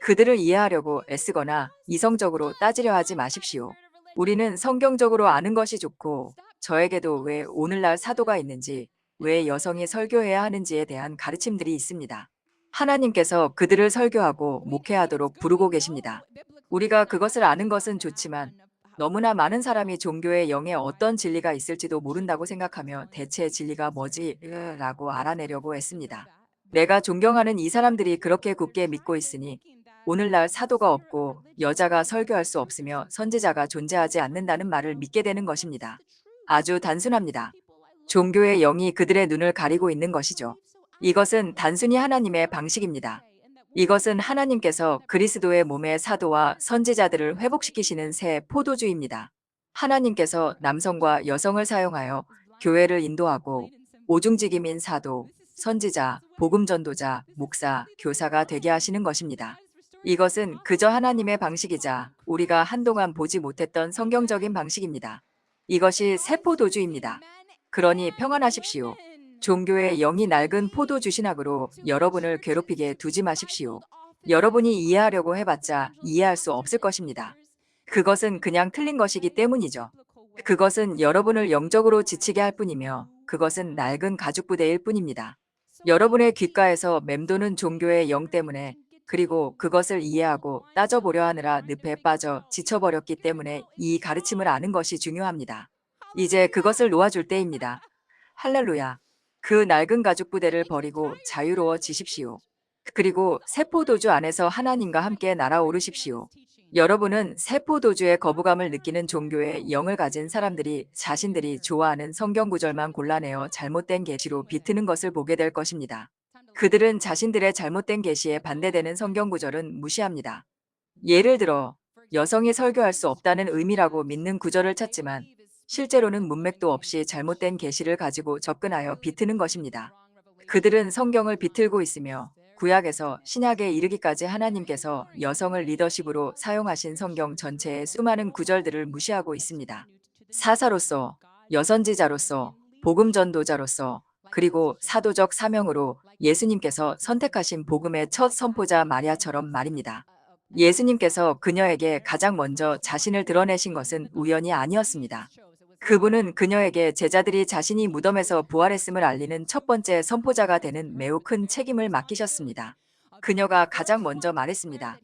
그들을 이해하려고 애쓰거나 이성적으로 따지려 하지 마십시오. 우리는 성경적으로 아는 것이 좋고, 저에게도 왜 오늘날 사도가 있는지, 왜 여성이 설교해야 하는지에 대한 가르침들이 있습니다. 하나님께서 그들을 설교하고 목회하도록 부르고 계십니다. 우리가 그것을 아는 것은 좋지만 너무나 많은 사람이 종교의 영에 어떤 진리가 있을지도 모른다고 생각하며 대체 진리가 뭐지? 라고 알아내려고 했습니다. 내가 존경하는 이 사람들이 그렇게 굳게 믿고 있으니 오늘날 사도가 없고 여자가 설교할 수 없으며 선지자가 존재하지 않는다는 말을 믿게 되는 것입니다. 아주 단순합니다. 종교의 영이 그들의 눈을 가리고 있는 것이죠. 이것은 단순히 하나님의 방식입니다. 이것은 하나님께서 그리스도의 몸의 사도와 선지자들을 회복시키시는 새 포도주입니다. 하나님께서 남성과 여성을 사용하여 교회를 인도하고 오중직임인 사도, 선지자, 복음전도자, 목사, 교사가 되게 하시는 것입니다. 이것은 그저 하나님의 방식이자 우리가 한동안 보지 못했던 성경적인 방식입니다. 이것이 새 포도주입니다. 그러니 평안하십시오. 종교의 영이 낡은 포도주 신학으로 여러분을 괴롭히게 두지 마십시오. 여러분이 이해하려고 해봤자 이해할 수 없을 것입니다. 그것은 그냥 틀린 것이기 때문이죠. 그것은 여러분을 영적으로 지치게 할 뿐이며 그것은 낡은 가죽 부대일 뿐입니다. 여러분의 귓가에서 맴도는 종교의 영 때문에 그리고 그것을 이해하고 따져보려 하느라 늪에 빠져 지쳐버렸기 때문에 이 가르침을 아는 것이 중요합니다. 이제 그것을 놓아줄 때입니다. 할렐루야. 그 낡은 가죽 부대를 버리고 자유로워지십시오. 그리고 세포도주 안에서 하나님과 함께 날아오르십시오. 여러분은 세포도주의 거부감을 느끼는 종교의 영을 가진 사람들이 자신들이 좋아하는 성경 구절만 골라내어 잘못된 계시로 비트는 것을 보게 될 것입니다. 그들은 자신들의 잘못된 계시에 반대되는 성경 구절은 무시합니다. 예를 들어 여성이 설교할 수 없다는 의미라고 믿는 구절을 찾지만 실제로는 문맥도 없이 잘못된 계시를 가지고 접근하여 비트는 것입니다. 그들은 성경을 비틀고 있으며 구약에서 신약에 이르기까지 하나님께서 여성을 리더십으로 사용하신 성경 전체의 수많은 구절들을 무시하고 있습니다. 사사로서, 여선지자로서, 복음전도자로서, 그리고 사도적 사명으로 예수님께서 선택하신 복음의 첫 선포자 마리아처럼 말입니다. 예수님께서 그녀에게 가장 먼저 자신을 드러내신 것은 우연이 아니었습니다. 그분은 그녀에게 제자들이 자신이 무덤에서 부활했음을 알리는 첫 번째 선포자가 되는 매우 큰 책임을 맡기셨습니다. 그녀가 가장 먼저 말했습니다.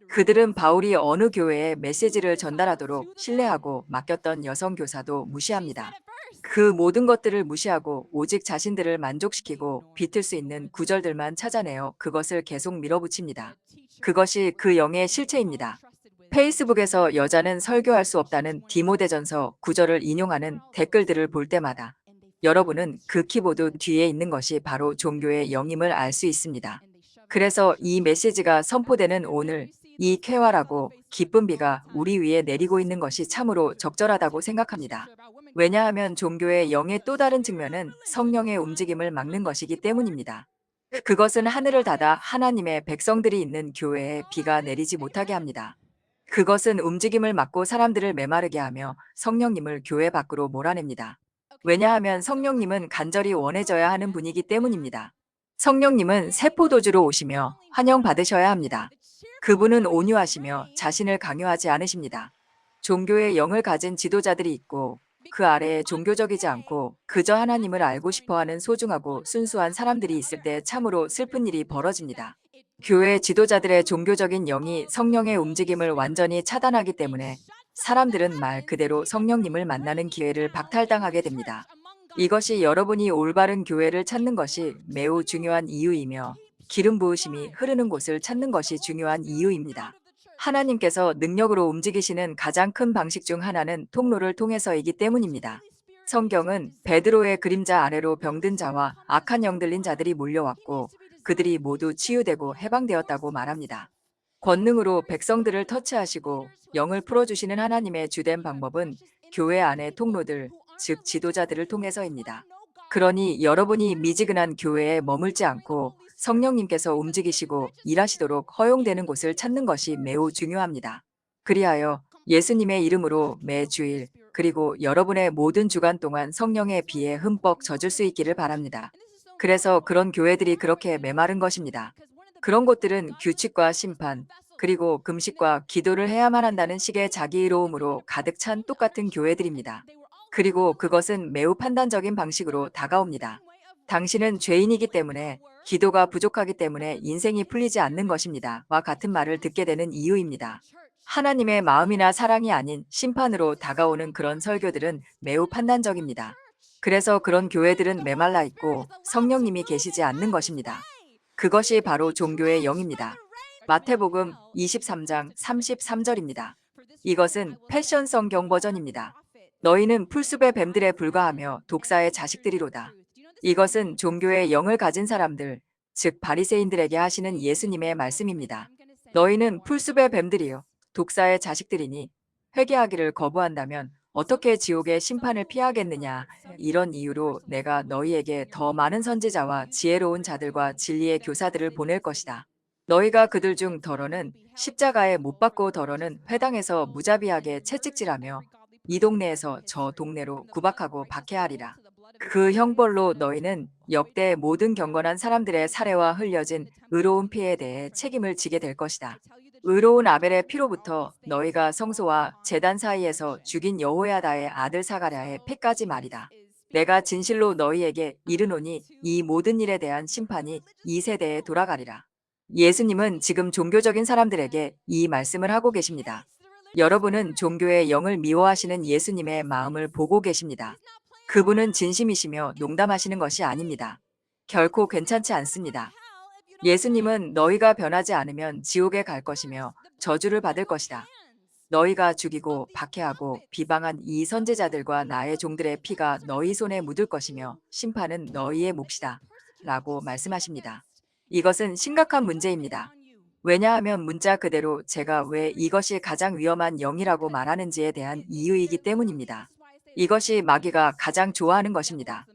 그들은 바울이 어느 교회에 메시지를 전달하도록 신뢰하고 맡겼던 여성 교사도 무시합니다. 그 모든 것들을 무시하고 오직 자신들을 만족시키고 비틀 수 있는 구절들만 찾아내어 그것을 계속 밀어붙입니다. 그것이 그 영의 실체입니다. 페이스북에서 여자는 설교할 수 없다는 디모데전서 9절을 인용하는 댓글들을 볼 때마다 여러분은 그 키보드 뒤에 있는 것이 바로 종교의 영임을 알 수 있습니다. 그래서 이 메시지가 선포되는 오늘 이 쾌활하고 기쁜 비가 우리 위에 내리고 있는 것이 참으로 적절하다고 생각합니다. 왜냐하면 종교의 영의 또 다른 측면은 성령의 움직임을 막는 것이기 때문입니다. 그것은 하늘을 닫아 하나님의 백성들이 있는 교회에 비가 내리지 못하게 합니다. 그것은 움직임을 막고 사람들을 메마르게 하며 성령님을 교회 밖으로 몰아냅니다. 왜냐하면 성령님은 간절히 원해져야 하는 분이기 때문입니다. 성령님은 세포도주로 오시며 환영받으셔야 합니다. 그분은 온유하시며 자신을 강요하지 않으십니다. 종교의 영을 가진 지도자들이 있고 그 아래에 종교적이지 않고 그저 하나님을 알고 싶어하는 소중하고 순수한 사람들이 있을 때 참으로 슬픈 일이 벌어집니다. 교회 지도자들의 종교적인 영이 성령의 움직임을 완전히 차단하기 때문에 사람들은 말 그대로 성령님을 만나는 기회를 박탈당하게 됩니다. 이것이 여러분이 올바른 교회를 찾는 것이 매우 중요한 이유이며 기름 부으심이 흐르는 곳을 찾는 것이 중요한 이유입니다. 하나님께서 능력으로 움직이시는 가장 큰 방식 중 하나는 통로를 통해서이기 때문입니다. 성경은 베드로의 그림자 아래로 병든 자와 악한 영 들린 자들이 몰려왔고 그들이 모두 치유되고 해방되었다고 말합니다. 권능으로 백성들을 터치하시고 영을 풀어주시는 하나님의 주된 방법은 교회 안의 통로들, 즉 지도자들을 통해서입니다. 그러니 여러분이 미지근한 교회에 머물지 않고 성령님께서 움직이시고 일하시도록 허용되는 곳을 찾는 것이 매우 중요합니다. 그리하여 예수님의 이름으로 매주일 그리고 여러분의 모든 주간 동안 성령의 비에 흠뻑 젖을 수 있기를 바랍니다. 그래서 그런 교회들이 그렇게 메마른 것입니다. 그런 곳들은 규칙과 심판, 그리고 금식과 기도를 해야만 한다는 식의 자기이로움으로 가득 찬 똑같은 교회들입니다. 그리고 그것은 매우 판단적인 방식으로 다가옵니다. 당신은 죄인이기 때문에, 기도가 부족하기 때문에 인생이 풀리지 않는 것입니다. 와 같은 말을 듣게 되는 이유입니다. 하나님의 마음이나 사랑이 아닌 심판으로 다가오는 그런 설교들은 매우 판단적입니다. 그래서 그런 교회들은 메말라 있고 성령님이 계시지 않는 것입니다. 그것이 바로 종교의 영입니다. 마태복음 23장 33절입니다. 이것은 패션 성경 버전입니다. 너희는 풀숲의 뱀들에 불과하며 독사의 자식들이로다. 이것은 종교의 영을 가진 사람들, 즉 바리새인들에게 하시는 예수님의 말씀입니다. 너희는 풀숲의 뱀들이요, 독사의 자식들이니 회개하기를 거부한다면 어떻게 지옥의 심판을 피하겠느냐. 이런 이유로 내가 너희에게 더 많은 선지자와 지혜로운 자들과 진리의 교사들을 보낼 것이다. 너희가 그들 중 더러는 십자가에 못 박고 더러는 회당에서 무자비하게 채찍질하며 이 동네에서 저 동네로 구박하고 박해하리라. 그 형벌로 너희는 역대 모든 경건한 사람들의 살해와 흘려진 의로운 피에 대해 책임을 지게 될 것이다. 의로운 아벨의 피로부터 너희가 성소와 제단 사이에서 죽인 여호야다의 아들 사가랴의 피까지 말이다. 내가 진실로 너희에게 이르노니 이 모든 일에 대한 심판이 이 세대에 돌아가리라. 예수님은 지금 종교적인 사람들에게 이 말씀을 하고 계십니다. 여러분은 종교의 영을 미워하시는 예수님의 마음을 보고 계십니다. 그분은 진심이시며 농담하시는 것이 아닙니다. 결코 괜찮지 않습니다. 예수님은 너희가 변하지 않으면 지옥에 갈 것이며 저주를 받을 것이다. 너희가 죽이고 박해하고 비방한 이 선지자들과 나의 종들의 피가 너희 손에 묻을 것이며 심판은 너희의 몫이다. 라고 말씀하십니다. 이것은 심각한 문제입니다. 왜냐하면 문자 그대로 제가 왜 이것이 가장 위험한 영이라고 말하는지에 대한 이유이기 때문입니다. 이것이 마귀가 가장 좋아하는 것입니다.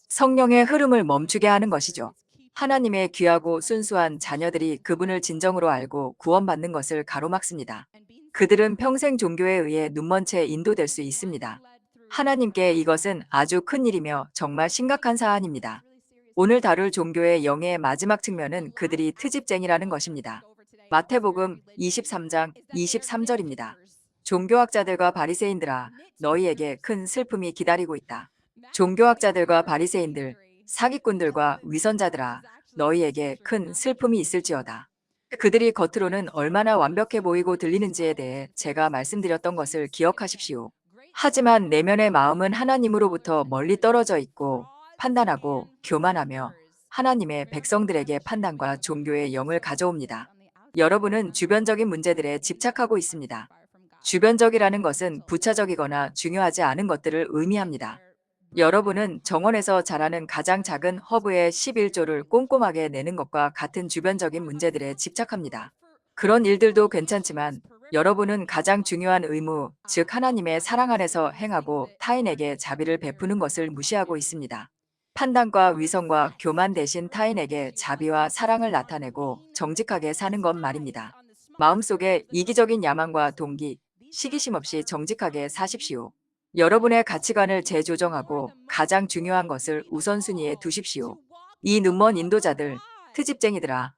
성령의 흐름을 멈추게 하는 것이죠. 하나님의 귀하고 순수한 자녀들이 그분을 진정으로 알고 구원받는 것을 가로막습니다. 그들은 평생 종교에 의해 눈먼 채 인도될 수 있습니다. 하나님께 이것은 아주 큰 일이며 정말 심각한 사안입니다. 오늘 다룰 종교의 영의 마지막 측면은 그들이 트집쟁이라는 것입니다. 마태복음 23장 23절입니다. 종교학자들과 바리새인들아, 너희에게 큰 슬픔이 기다리고 있다. 종교학자들과 바리새인들, 사기꾼들과 위선자들아, 너희에게 큰 슬픔이 있을지어다. 그들이 겉으로는 얼마나 완벽해 보이고 들리는지에 대해 제가 말씀드렸던 것을 기억하십시오. 하지만 내면의 마음은 하나님으로부터 멀리 떨어져 있고 판단하고 교만하며 하나님의 백성들에게 판단과 종교의 영을 가져옵니다. 여러분은 주변적인 문제들에 집착하고 있습니다. 주변적이라는 것은 부차적이거나 중요하지 않은 것들을 의미합니다. 여러분은 정원에서 자라는 가장 작은 허브의 11조를 꼼꼼하게 내는 것과 같은 주변적인 문제들에 집착합니다. 그런 일들도 괜찮지만 여러분은 가장 중요한 의무, 즉 하나님의 사랑 안에서 행하고 타인에게 자비를 베푸는 것을 무시하고 있습니다. 판단과 위선과 교만 대신 타인에게 자비와 사랑을 나타내고 정직하게 사는 것 말입니다. 마음속에 이기적인 야망과 동기, 시기심 없이 정직하게 사십시오. 여러분의 가치관을 재조정하고 가장 중요한 것을 우선순위에 두십시오. 이 눈먼 인도자들, 트집쟁이들아.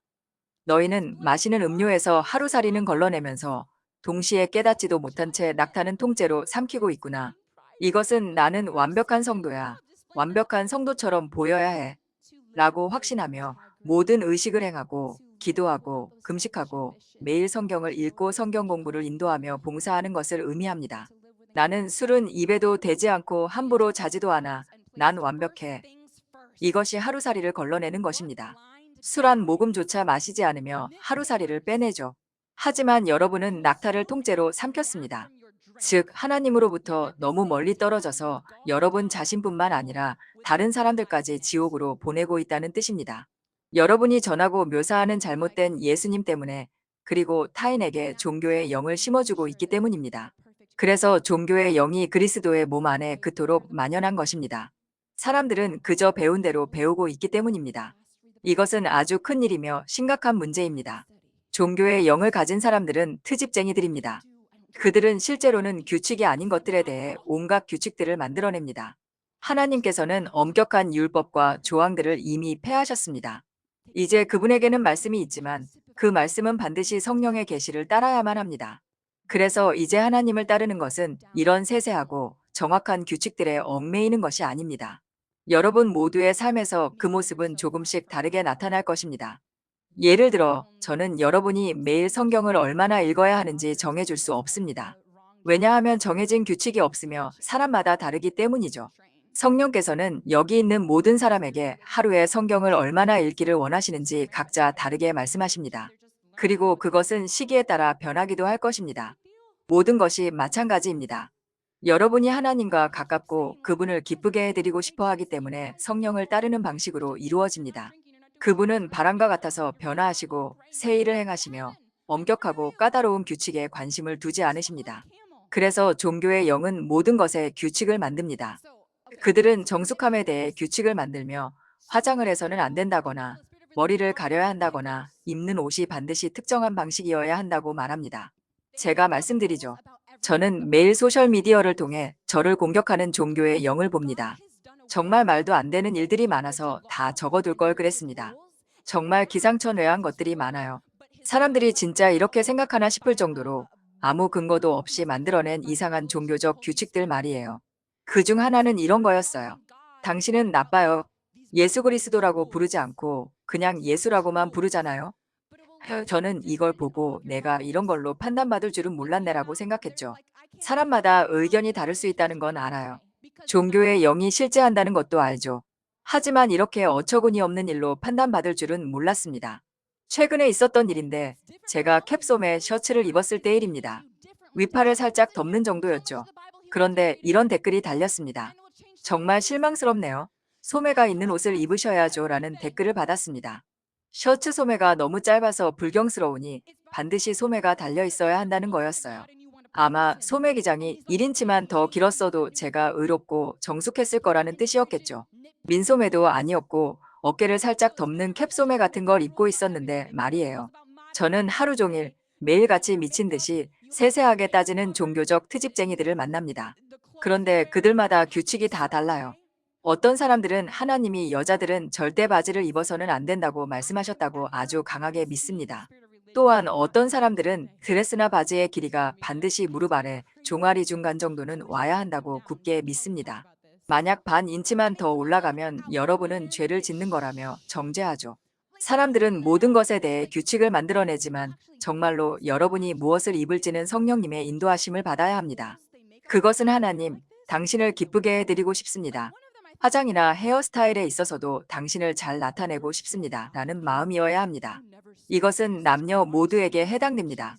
너희는 마시는 음료에서 하루살이는 걸러내면서 동시에 깨닫지도 못한 채 낙타는 통째로 삼키고 있구나. 이것은 나는 완벽한 성도야. 완벽한 성도처럼 보여야 해. 라고 확신하며 모든 의식을 행하고 기도하고 금식하고 매일 성경을 읽고 성경 공부를 인도하며 봉사하는 것을 의미합니다. 나는 술은 입에도 대지 않고 함부로 자지도 않아. 난 완벽해. 이것이 하루살이를 걸러내는 것입니다. 술 한 모금조차 마시지 않으며 하루살이를 빼내죠. 하지만 여러분은 낙타를 통째로 삼켰습니다. 즉 하나님으로부터 너무 멀리 떨어져서 여러분 자신뿐만 아니라 다른 사람들까지 지옥으로 보내고 있다는 뜻입니다. 여러분이 전하고 묘사하는 잘못된 예수님 때문에 그리고 타인에게 종교의 영을 심어주고 있기 때문입니다. 그래서 종교의 영이 그리스도의 몸 안에 그토록 만연한 것입니다. 사람들은 그저 배운 대로 배우고 있기 때문입니다. 이것은 아주 큰 일이며 심각한 문제입니다. 종교의 영을 가진 사람들은 트집쟁이들입니다. 그들은 실제로는 규칙이 아닌 것들에 대해 온갖 규칙들을 만들어냅니다. 하나님께서는 엄격한 율법과 조항들을 이미 폐하셨습니다. 이제 그분에게는 말씀이 있지만 그 말씀은 반드시 성령의 계시를 따라야만 합니다. 그래서 이제 하나님을 따르는 것은 이런 세세하고 정확한 규칙들에 얽매이는 것이 아닙니다. 여러분 모두의 삶에서 그 모습은 조금씩 다르게 나타날 것입니다. 예를 들어, 저는 여러분이 매일 성경을 얼마나 읽어야 하는지 정해줄 수 없습니다. 왜냐하면 정해진 규칙이 없으며 사람마다 다르기 때문이죠. 성령께서는 여기 있는 모든 사람에게 하루에 성경을 얼마나 읽기를 원하시는지 각자 다르게 말씀하십니다. 그리고 그것은 시기에 따라 변하기도 할 것입니다. 모든 것이 마찬가지입니다. 여러분이 하나님과 가깝고 그분을 기쁘게 해드리고 싶어 하기 때문에 성령을 따르는 방식으로 이루어집니다. 그분은 바람과 같아서 변화하시고 새 일을 행하시며 엄격하고 까다로운 규칙에 관심을 두지 않으십니다. 그래서 종교의 영은 모든 것에 규칙을 만듭니다. 그들은 정숙함에 대해 규칙을 만들며 화장을 해서는 안 된다거나 머리를 가려야 한다거나 입는 옷이 반드시 특정한 방식이어야 한다고 말합니다. 제가 말씀드리죠. 저는 매일 소셜미디어를 통해 저를 공격하는 종교의 영을 봅니다. 정말 말도 안 되는 일들이 많아서 다 적어둘 걸 그랬습니다. 정말 기상천외한 것들이 많아요. 사람들이 진짜 이렇게 생각하나 싶을 정도로 아무 근거도 없이 만들어낸 이상한 종교적 규칙들 말이에요. 그 중 하나는 이런 거였어요. 당신은 나빠요. 예수 그리스도라고 부르지 않고 그냥 예수라고만 부르잖아요. 저는 이걸 보고 내가 이런 걸로 판단받을 줄은 몰랐네라고 생각했죠. 사람마다 의견이 다를 수 있다는 건 알아요. 종교의 영이 실제한다는 것도 알죠. 하지만 이렇게 어처구니 없는 일로 판단받을 줄은 몰랐습니다. 최근에 있었던 일인데 제가 캡솜에 셔츠를 입었을 때 일입니다. 위팔을 살짝 덮는 정도였죠. 그런데 이런 댓글이 달렸습니다. 정말 실망스럽네요. 소매가 있는 옷을 입으셔야죠 라는 댓글을 받았습니다. 셔츠 소매가 너무 짧아서 불경스러우니 반드시 소매가 달려 있어야 한다는 거였어요. 아마 소매 기장이 1인치만 더 길었어도 제가 의롭고 정숙했을 거라는 뜻이었겠죠. 민소매도 아니었고 어깨를 살짝 덮는 캡소매 같은 걸 입고 있었는데 말이에요. 저는 하루 종일 매일같이 미친 듯이 세세하게 따지는 종교적 트집쟁이들을 만납니다. 그런데 그들마다 규칙이 다 달라요. 어떤 사람들은 하나님이 여자들은 절대 바지를 입어서는 안 된다고 말씀하셨다고 아주 강하게 믿습니다. 또한 어떤 사람들은 드레스나 바지의 길이가 반드시 무릎 아래 종아리 중간 정도는 와야 한다고 굳게 믿습니다. 만약 반 인치만 더 올라가면 여러분은 죄를 짓는 거라며 정죄하죠. 사람들은 모든 것에 대해 규칙을 만들어내지만 정말로 여러분이 무엇을 입을지는 성령님의 인도하심을 받아야 합니다. 그것은 하나님, 당신을 기쁘게 해드리고 싶습니다. 화장이나 헤어스타일에 있어서도 당신을 잘 나타내고 싶습니다. 라는 마음이어야 합니다. 이것은 남녀 모두에게 해당됩니다.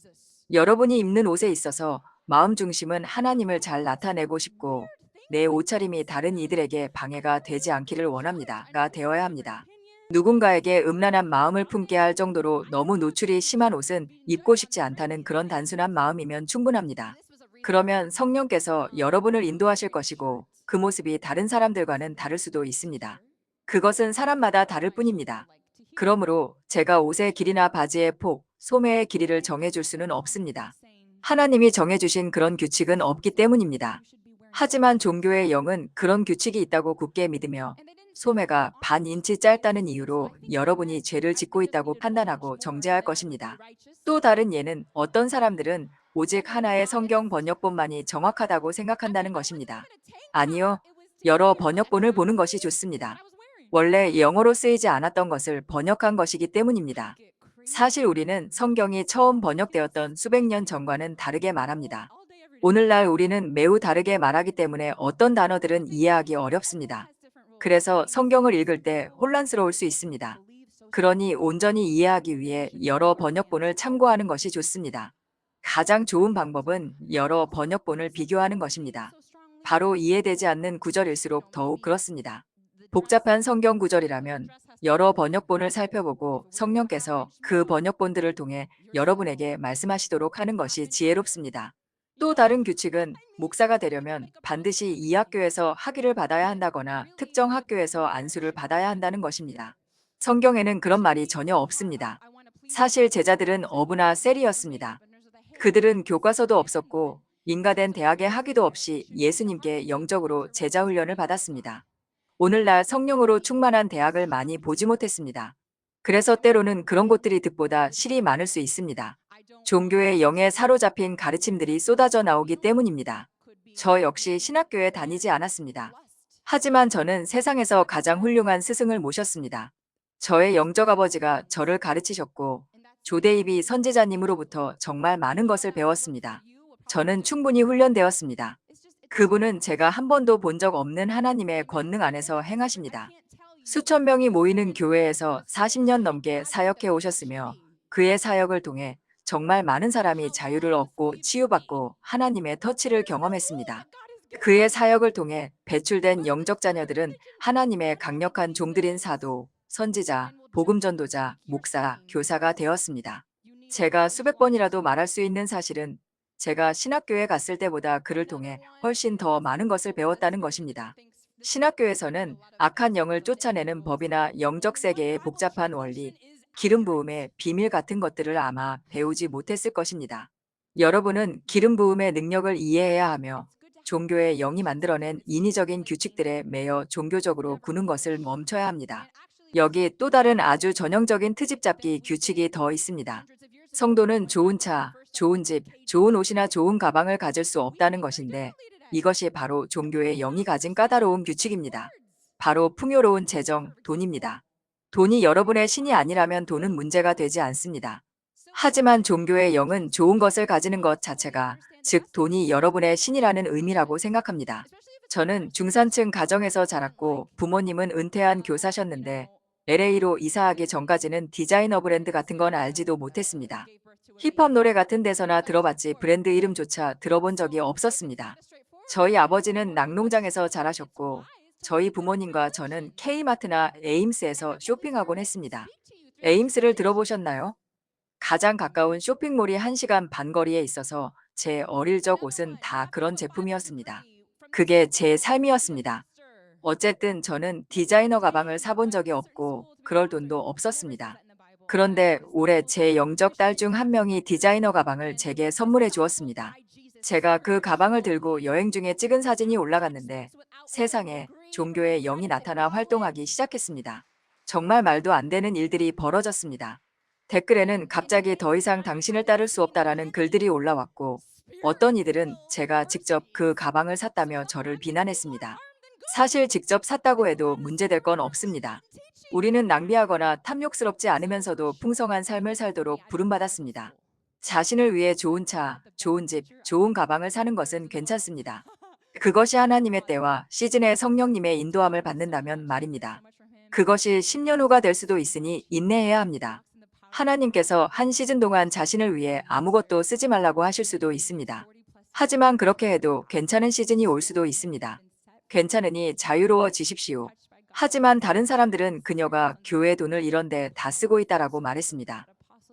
여러분이 입는 옷에 있어서 마음 중심은 하나님을 잘 나타내고 싶고 내 옷차림이 다른 이들에게 방해가 되지 않기를 원합니다.가 되어야 합니다. 누군가에게 음란한 마음을 품게 할 정도로 너무 노출이 심한 옷은 입고 싶지 않다는 그런 단순한 마음이면 충분합니다. 그러면 성령께서 여러분을 인도하실 것이고 그 모습이 다른 사람들과는 다를 수도 있습니다. 그것은 사람마다 다를 뿐입니다. 그러므로 제가 옷의 길이나 바지의 폭, 소매의 길이를 정해줄 수는 없습니다. 하나님이 정해주신 그런 규칙은 없기 때문입니다. 하지만 종교의 영은 그런 규칙이 있다고 굳게 믿으며 소매가 반 인치 짧다는 이유로 여러분이 죄를 짓고 있다고 판단하고 정죄할 것입니다. 또 다른 예는 어떤 사람들은 오직 하나의 성경 번역본만이 정확하다고 생각한다는 것입니다. 아니요. 여러 번역본을 보는 것이 좋습니다. 원래 영어로 쓰이지 않았던 것을 번역한 것이기 때문입니다. 사실 우리는 성경이 처음 번역되었던 수백 년 전과는 다르게 말합니다. 오늘날 우리는 매우 다르게 말하기 때문에 어떤 단어들은 이해하기 어렵습니다. 그래서 성경을 읽을 때 혼란스러울 수 있습니다. 그러니 온전히 이해하기 위해 여러 번역본을 참고하는 것이 좋습니다. 가장 좋은 방법은 여러 번역본을 비교하는 것입니다. 바로 이해되지 않는 구절일수록 더욱 그렇습니다. 복잡한 성경 구절이라면 여러 번역본을 살펴보고 성령께서 그 번역본들을 통해 여러분에게 말씀하시도록 하는 것이 지혜롭습니다. 또 다른 규칙은 목사가 되려면 반드시 이 학교에서 학위를 받아야 한다거나 특정 학교에서 안수를 받아야 한다는 것입니다. 성경에는 그런 말이 전혀 없습니다. 사실 제자들은 어부나 셀이었습니다. 그들은 교과서도 없었고 인가된 대학의 학위도 없이 예수님께 영적으로 제자 훈련을 받았습니다. 오늘날 성령으로 충만한 대학을 많이 보지 못했습니다. 그래서 때로는 그런 곳들이 득보다 실이 많을 수 있습니다. 종교의 영에 사로잡힌 가르침들이 쏟아져 나오기 때문입니다. 저 역시 신학교에 다니지 않았습니다. 하지만 저는 세상에서 가장 훌륭한 스승을 모셨습니다. 저의 영적 아버지가 저를 가르치셨고 조데이비 선지자님으로부터 정말 많은 것을 배웠습니다. 저는 충분히 훈련되었습니다. 그분은 제가 한 번도 본 적 없는 하나님의 권능 안에서 행하십니다. 수천 명이 모이는 교회에서 40년 넘게 사역해 오셨으며 그의 사역을 통해 정말 많은 사람이 자유를 얻고 치유받고 하나님의 터치를 경험했습니다. 그의 사역을 통해 배출된 영적 자녀들은 하나님의 강력한 종들인 사도, 선지자, 복음전도자, 목사, 교사가 되었습니다. 제가 수백 번이라도 말할 수 있는 사실은 제가 신학교에 갔을 때보다 그를 통해 훨씬 더 많은 것을 배웠다는 것입니다. 신학교에서는 악한 영을 쫓아내는 법이나 영적 세계의 복잡한 원리, 기름 부음의 비밀 같은 것들을 아마 배우지 못했을 것입니다. 여러분은 기름 부음의 능력을 이해해야 하며 종교의 영이 만들어낸 인위적인 규칙들에 매여 종교적으로 구는 것을 멈춰야 합니다. 여기 또 다른 아주 전형적인 트집 잡기 규칙이 더 있습니다. 성도는 좋은 차, 좋은 집, 좋은 옷이나 좋은 가방을 가질 수 없다는 것인데 이것이 바로 종교의 영이 가진 까다로운 규칙입니다. 바로 풍요로운 재정, 돈입니다. 돈이 여러분의 신이 아니라면 돈은 문제가 되지 않습니다. 하지만 종교의 영은 좋은 것을 가지는 것 자체가, 즉 돈이 여러분의 신이라는 의미라고 생각합니다. 저는 중산층 가정에서 자랐고 부모님은 은퇴한 교사셨는데 LA로 이사하기 전까지는 디자이너 브랜드 같은 건 알지도 못했습니다. 힙합 노래 같은 데서나 들어봤지 브랜드 이름조차 들어본 적이 없었습니다. 저희 아버지는 낙농장에서 자라셨고 저희 부모님과 저는 K마트나 에임스에서 쇼핑하곤 했습니다. 에임스를 들어보셨나요? 가장 가까운 쇼핑몰이 1시간 반 거리에 있어서 제 어릴 적 옷은 다 그런 제품이었습니다. 그게 제 삶이었습니다. 어쨌든 저는 디자이너 가방을 사본 적이 없고 그럴 돈도 없었습니다. 그런데 올해 제 영적 딸 중 한 명이 디자이너 가방을 제게 선물해 주었습니다. 제가 그 가방을 들고 여행 중에 찍은 사진이 올라갔는데 세상에 종교의 영이 나타나 활동하기 시작했습니다. 정말 말도 안 되는 일들이 벌어졌습니다. 댓글에는 갑자기 더 이상 당신을 따를 수 없다라는 글들이 올라왔고 어떤 이들은 제가 직접 그 가방을 샀다며 저를 비난했습니다. 사실 직접 샀다고 해도 문제될 건 없습니다. 우리는 낭비하거나 탐욕스럽지 않으면서도 풍성한 삶을 살도록 부름받았습니다. 자신을 위해 좋은 차, 좋은 집, 좋은 가방을 사는 것은 괜찮습니다. 그것이 하나님의 때와 시즌의 성령님의 인도함을 받는다면 말입니다. 그것이 10년 후가 될 수도 있으니 인내해야 합니다. 하나님께서 한 시즌 동안 자신을 위해 아무것도 쓰지 말라고 하실 수도 있습니다. 하지만 그렇게 해도 괜찮은 시즌이 올 수도 있습니다. 괜찮으니 자유로워지십시오. 하지만 다른 사람들은 그녀가 교회 돈을 이런데 다 쓰고 있다라고 말했습니다.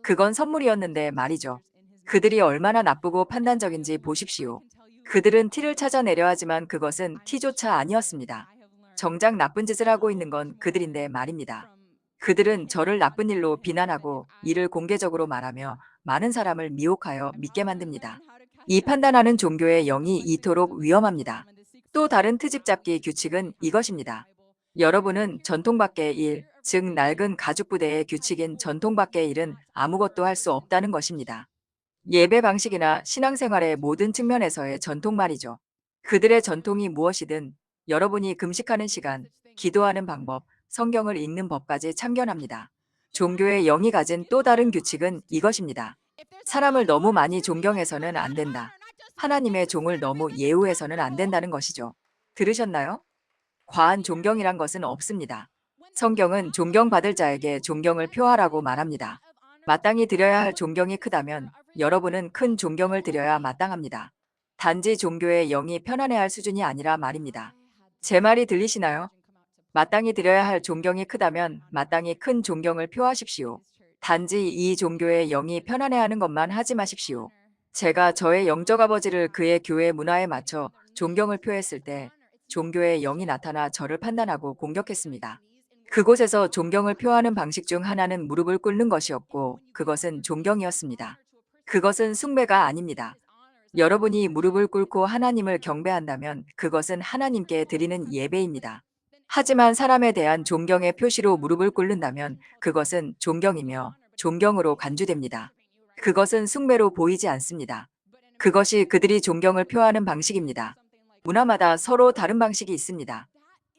그건 선물이었는데 말이죠. 그들이 얼마나 나쁘고 판단적인지 보십시오. 그들은 티를 찾아내려 하지만 그것은 티조차 아니었습니다. 정작 나쁜 짓을 하고 있는 건 그들인데 말입니다. 그들은 저를 나쁜 일로 비난하고 이를 공개적으로 말하며 많은 사람을 미혹하여 믿게 만듭니다. 이 판단하는 종교의 영이 이토록 위험합니다. 또 다른 트집 잡기 규칙은 이것입니다. 여러분은 전통 밖의 일, 즉 낡은 가죽 부대의 규칙인 전통 밖의 일은 아무것도 할 수 없다는 것입니다. 예배 방식이나 신앙생활의 모든 측면에서의 전통 말이죠. 그들의 전통이 무엇이든 여러분이 금식하는 시간, 기도하는 방법, 성경을 읽는 법까지 참견합니다. 종교의 영이 가진 또 다른 규칙은 이것입니다. 사람을 너무 많이 존경해서는 안 된다. 하나님의 종을 너무 예우해서는 안 된다는 것이죠. 들으셨나요? 과한 존경이란 것은 없습니다. 성경은 존경받을 자에게 존경을 표하라고 말합니다. 마땅히 드려야 할 존경이 크다면 여러분은 큰 존경을 드려야 마땅합니다. 단지 종교의 영이 편안해할 수준이 아니라 말입니다. 제 말이 들리시나요? 마땅히 드려야 할 존경이 크다면 마땅히 큰 존경을 표하십시오. 단지 이 종교의 영이 편안해하는 것만 하지 마십시오. 제가 저의 영적 아버지를 그의 교회 문화에 맞춰 존경을 표했을 때 종교의 영이 나타나 저를 판단하고 공격했습니다. 그곳에서 존경을 표하는 방식 중 하나는 무릎을 꿇는 것이었고 그것은 존경이었습니다. 그것은 숭배가 아닙니다. 여러분이 무릎을 꿇고 하나님을 경배한다면 그것은 하나님께 드리는 예배입니다. 하지만 사람에 대한 존경의 표시로 무릎을 꿇는다면 그것은 존경이며 존경으로 간주됩니다. 그것은 숭배로 보이지 않습니다. 그것이 그들이 존경을 표하는 방식입니다. 문화마다 서로 다른 방식이 있습니다.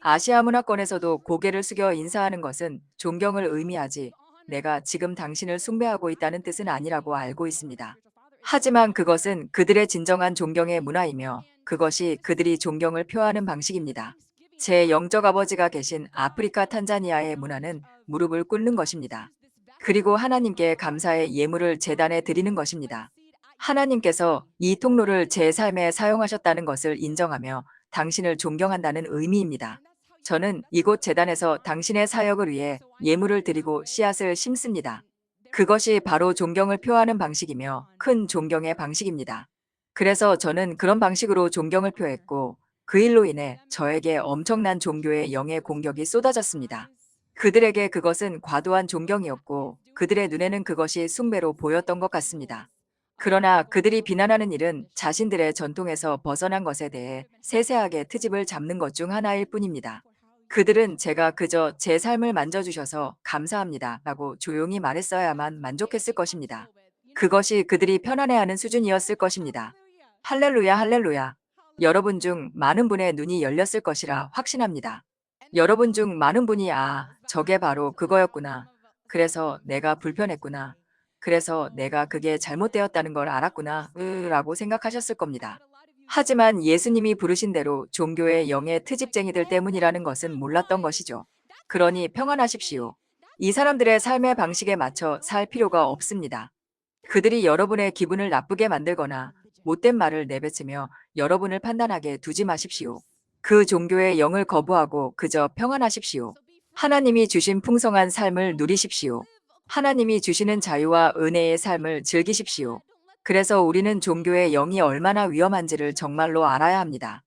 아시아 문화권에서도 고개를 숙여 인사하는 것은 존경을 의미하지 내가 지금 당신을 숭배하고 있다는 뜻은 아니라고 알고 있습니다. 하지만 그것은 그들의 진정한 존경의 문화이며 그것이 그들이 존경을 표하는 방식입니다. 제 영적 아버지가 계신 아프리카 탄자니아의 문화는 무릎을 꿇는 것입니다. 그리고 하나님께 감사의 예물을 제단에 드리는 것입니다. 하나님께서 이 통로를 제 삶에 사용하셨다는 것을 인정하며 당신을 존경한다는 의미입니다. 저는 이곳 제단에서 당신의 사역을 위해 예물을 드리고 씨앗을 심습니다. 그것이 바로 존경을 표하는 방식이며 큰 존경의 방식입니다. 그래서 저는 그런 방식으로 존경을 표했고 그 일로 인해 저에게 엄청난 종교의 영의 공격이 쏟아졌습니다. 그들에게 그것은 과도한 존경이었고 그들의 눈에는 그것이 숭배로 보였던 것 같습니다. 그러나 그들이 비난하는 일은 자신들의 전통에서 벗어난 것에 대해 세세하게 트집을 잡는 것 중 하나일 뿐입니다. 그들은 제가 그저 제 삶을 만져주셔서 감사합니다 라고 조용히 말했어야만 만족했을 것입니다. 그것이 그들이 편안해하는 수준이었을 것입니다. 할렐루야, 할렐루야. 여러분 중 많은 분의 눈이 열렸을 것이라 확신합니다. 여러분 중 많은 분이 저게 바로 그거였구나. 그래서 내가 불편했구나. 그래서 내가 그게 잘못되었다는 걸 알았구나. 라고 생각하셨을 겁니다. 하지만 예수님이 부르신 대로 종교의 영의 트집쟁이들 때문이라는 것은 몰랐던 것이죠. 그러니 평안하십시오. 이 사람들의 삶의 방식에 맞춰 살 필요가 없습니다. 그들이 여러분의 기분을 나쁘게 만들거나 못된 말을 내뱉으며 여러분을 판단하게 두지 마십시오. 그 종교의 영을 거부하고 그저 평안하십시오. 하나님이 주신 풍성한 삶을 누리십시오. 하나님이 주시는 자유와 은혜의 삶을 즐기십시오. 그래서 우리는 종교의 영이 얼마나 위험한지를 정말로 알아야 합니다.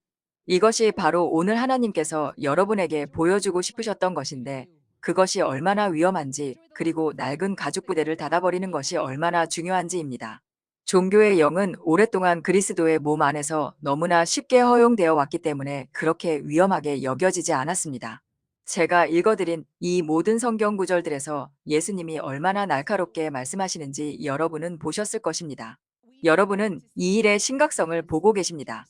이것이 바로 오늘 하나님께서 여러분에게 보여주고 싶으셨던 것인데 그것이 얼마나 위험한지 그리고 낡은 가죽 부대를 닫아버리는 것이 얼마나 중요한지입니다. 종교의 영은 오랫동안 그리스도의 몸 안에서 너무나 쉽게 허용되어 왔기 때문에 그렇게 위험하게 여겨지지 않았습니다. 제가 읽어드린 이 모든 성경 구절들에서 예수님이 얼마나 날카롭게 말씀하시는지 여러분은 보셨을 것입니다. 여러분은 이 일의 심각성을 보고 계십니다.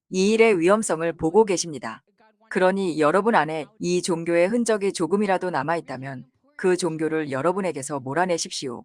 이 일의 위험성을 보고 계십니다. 그러니 여러분 안에 이 종교의 흔적이 조금이라도 남아있다면 그 종교를 여러분에게서 몰아내십시오.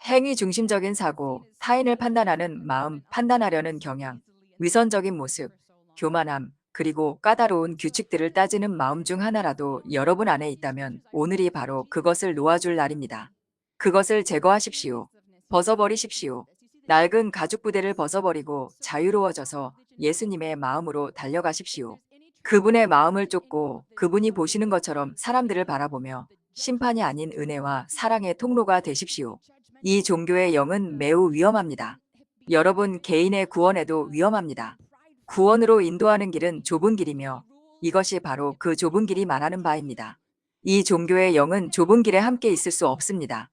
행위 중심적인 사고, 타인을 판단하는 마음, 판단하려는 경향, 위선적인 모습, 교만함, 그리고 까다로운 규칙들을 따지는 마음 중 하나라도 여러분 안에 있다면 오늘이 바로 그것을 놓아줄 날입니다. 그것을 제거하십시오. 벗어버리십시오. 낡은 가죽 부대를 벗어버리고 자유로워져서 예수님의 마음으로 달려가십시오. 그분의 마음을 쫓고 그분이 보시는 것처럼 사람들을 바라보며 심판이 아닌 은혜와 사랑의 통로가 되십시오. 이 종교의 영은 매우 위험합니다. 여러분 개인의 구원에도 위험합니다. 구원으로 인도하는 길은 좁은 길이며 이것이 바로 그 좁은 길이 말하는 바입니다. 이 종교의 영은 좁은 길에 함께 있을 수 없습니다.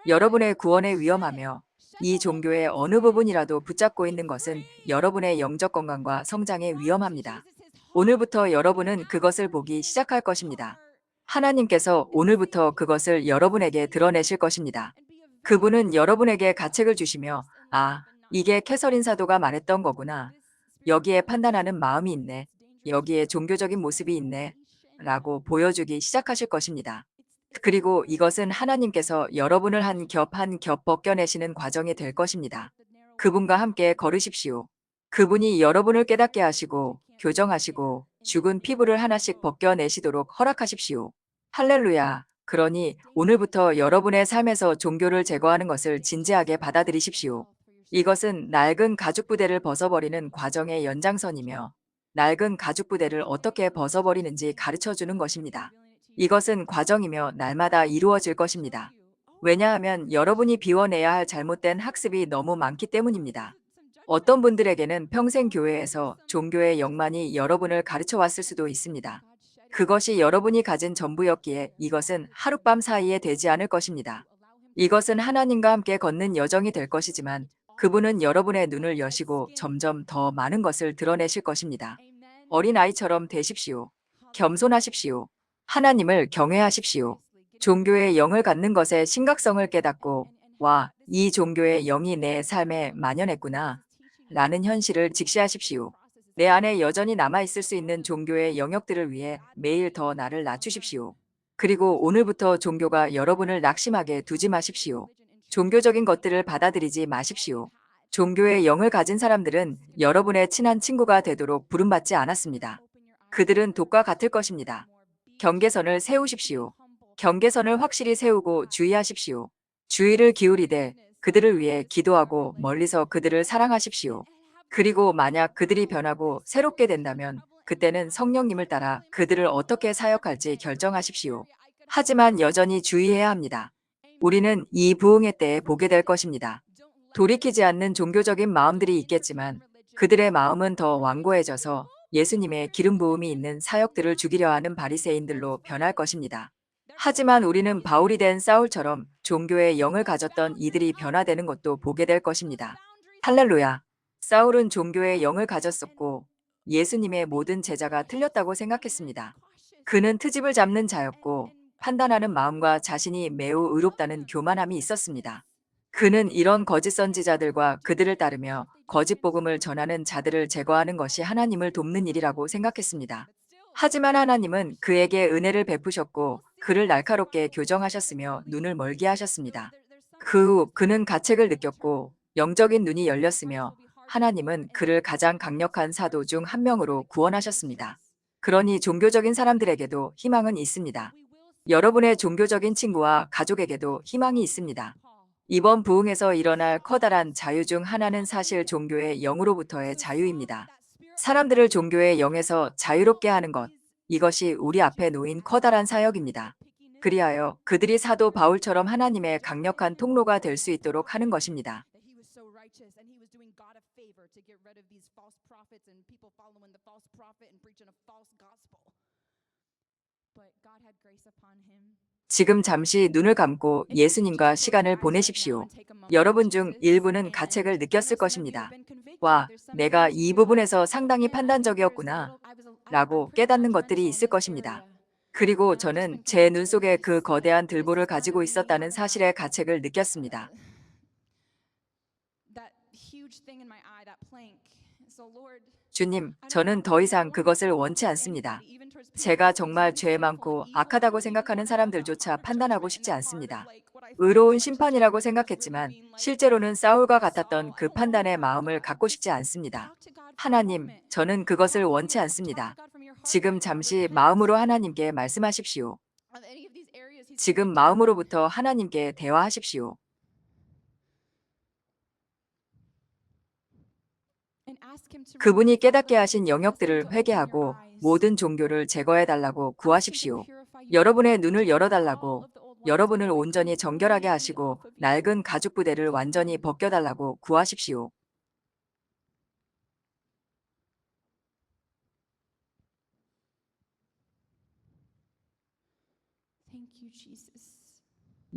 여러분의 구원에 위험하며 이 종교의 어느 부분이라도 붙잡고 있는 것은 여러분의 영적 건강과 성장에 위험합니다. 오늘부터 여러분은 그것을 보기 시작할 것입니다. 하나님께서 오늘부터 그것을 여러분에게 드러내실 것입니다. 그분은 여러분에게 가책을 주시며 이게 캐서린 사도가 말했던 거구나. 여기에 판단하는 마음이 있네. 여기에 종교적인 모습이 있네. 라고 보여주기 시작하실 것입니다. 그리고 이것은 하나님께서 여러분을 한 겹 한 겹 벗겨내시는 과정이 될 것입니다. 그분과 함께 걸으십시오. 그분이 여러분을 깨닫게 하시고 교정하시고 죽은 피부를 하나씩 벗겨내시도록 허락하십시오. 할렐루야. 그러니 오늘부터 여러분의 삶에서 종교를 제거하는 것을 진지하게 받아들이십시오. 이것은 낡은 가죽 부대를 벗어버리는 과정의 연장선이며 낡은 가죽 부대를 어떻게 벗어버리는지 가르쳐 주는 것입니다. 이것은 과정이며 날마다 이루어질 것입니다. 왜냐하면 여러분이 비워내야 할 잘못된 학습이 너무 많기 때문입니다. 어떤 분들에게는 평생 교회에서 종교의 영만이 여러분을 가르쳐 왔을 수도 있습니다. 그것이 여러분이 가진 전부였기에 이것은 하룻밤 사이에 되지 않을 것입니다. 이것은 하나님과 함께 걷는 여정이 될 것이지만 그분은 여러분의 눈을 여시고 점점 더 많은 것을 드러내실 것입니다. 어린아이처럼 되십시오. 겸손하십시오. 하나님을 경외하십시오. 종교의 영을 갖는 것의 심각성을 깨닫고, 와, 이 종교의 영이 내 삶에 만연했구나 라는 현실을 직시하십시오. 내 안에 여전히 남아있을 수 있는 종교의 영역들을 위해 매일 더 나를 낮추십시오. 그리고 오늘부터 종교가 여러분을 낙심하게 두지 마십시오. 종교적인 것들을 받아들이지 마십시오. 종교의 영을 가진 사람들은 여러분의 친한 친구가 되도록 부름받지 않았습니다. 그들은 독과 같을 것입니다. 경계선을 세우십시오. 경계선을 확실히 세우고 주의하십시오. 주의를 기울이되 그들을 위해 기도하고 멀리서 그들을 사랑하십시오. 그리고 만약 그들이 변하고 새롭게 된다면 그때는 성령님을 따라 그들을 어떻게 사역할지 결정하십시오. 하지만 여전히 주의해야 합니다. 우리는 이 부흥의 때에 보게 될 것입니다. 돌이키지 않는 종교적인 마음들이 있겠지만 그들의 마음은 더 완고해져서 예수님의 기름 부음이 있는 사역들을 죽이려 하는 바리새인들로 변할 것입니다. 하지만 우리는 바울이 된 사울처럼 종교의 영을 가졌던 이들이 변화되는 것도 보게 될 것입니다. 할렐루야. 사울은 종교의 영을 가졌었고 예수님의 모든 제자가 틀렸다고 생각했습니다. 그는 트집을 잡는 자였고 판단하는 마음과 자신이 매우 의롭다는 교만함이 있었습니다. 그는 이런 거짓 선지자들과 그들을 따르며 거짓 복음을 전하는 자들을 제거하는 것이 하나님을 돕는 일이라고 생각했습니다. 하지만 하나님은 그에게 은혜를 베푸셨고 그를 날카롭게 교정하셨으며 눈을 멀게 하셨습니다. 그 후 그는 가책을 느꼈고 영적인 눈이 열렸으며 하나님은 그를 가장 강력한 사도 중 한 명으로 구원하셨습니다. 그러니 종교적인 사람들에게도 희망은 있습니다. 여러분의 종교적인 친구와 가족에게도 희망이 있습니다. 이번 부흥에서 일어날 커다란 자유 중 하나는 사실 종교의 영으로부터의 자유입니다. 사람들을 종교의 영에서 자유롭게 하는 것, 이것이 우리 앞에 놓인 커다란 사역입니다. 그리하여 그들이 사도 바울처럼 하나님의 강력한 통로가 될 수 있도록 하는 것입니다. 지금 잠시 눈을 감고 예수님과 시간을 보내십시오. 여러분 중 일부는 가책을 느꼈을 것입니다. 와, 내가 이 부분에서 상당히 판단적이었구나 라고 깨닫는 것들이 있을 것입니다. 그리고 저는 제 눈 속에 그 거대한 들보를 가지고 있었다는 사실의 가책을 느꼈습니다. 주님, 저는 더 이상 그것을 원치 않습니다. 제가 정말 죄 많고 악하다고 생각하는 사람들조차 판단하고 싶지 않습니다. 의로운 심판이라고 생각했지만 실제로는 사울과 같았던 그 판단의 마음을 갖고 싶지 않습니다. 하나님, 저는 그것을 원치 않습니다. 지금 잠시 마음으로 하나님께 말씀하십시오. 지금 마음으로부터 하나님께 대화하십시오. 그분이 깨닫게 하신 영역들을 회개하고 모든 종교를 제거해달라고 구하십시오. 여러분의 눈을 열어달라고, 여러분을 온전히 정결하게 하시고 낡은 가죽 부대를 완전히 벗겨달라고 구하십시오.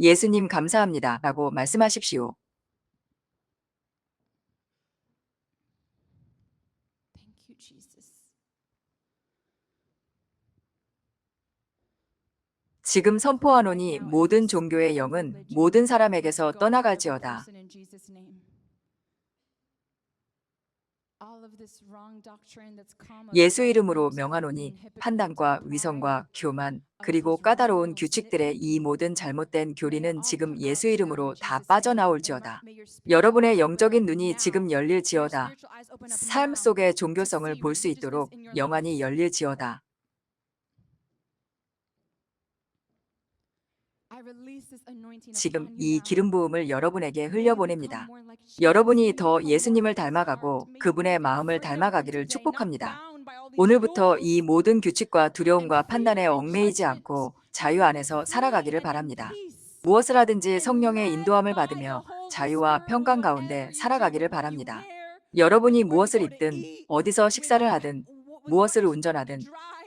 예수님 감사합니다 라고 말씀하십시오. 지금 선포하노니 모든 종교의 영은 모든 사람에게서 떠나갈지어다. 예수 이름으로 명하노니 판단과 위선과 교만 그리고 까다로운 규칙들의 이 모든 잘못된 교리는 지금 예수 이름으로 다 빠져나올지어다. 여러분의 영적인 눈이 지금 열릴지어다. 삶 속의 종교성을 볼 수 있도록 영안이 열릴지어다. 지금 이 기름 부음을 여러분에게 흘려보냅니다. 여러분이 더 예수님을 닮아가고 그분의 마음을 닮아가기를 축복합니다. 오늘부터 이 모든 규칙과 두려움과 판단에 얽매이지 않고 자유 안에서 살아가기를 바랍니다. 무엇을 하든지 성령의 인도함을 받으며 자유와 평강 가운데 살아가기를 바랍니다. 여러분이 무엇을 입든, 어디서 식사를 하든, 무엇을 운전하든,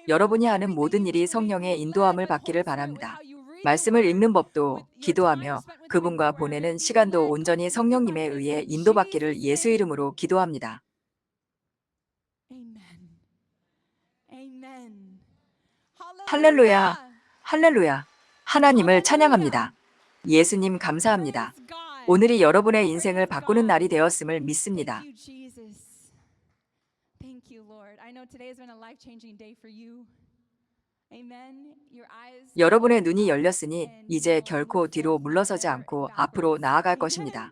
여러분이 하는 모든 일이 성령의 인도함을 받기를 바랍니다. 말씀을 읽는 법도, 기도하며 그분과 보내는 시간도 온전히 성령님에 의해 인도받기를 예수 이름으로 기도합니다. 할렐루야, 할렐루야. 하나님을 찬양합니다. 예수님 감사합니다. 오늘이 여러분의 인생을 바꾸는 날이 되었음을 믿습니다. 여러분의 눈이 열렸으니 이제 결코 뒤로 물러서지 않고 앞으로 나아갈 것입니다.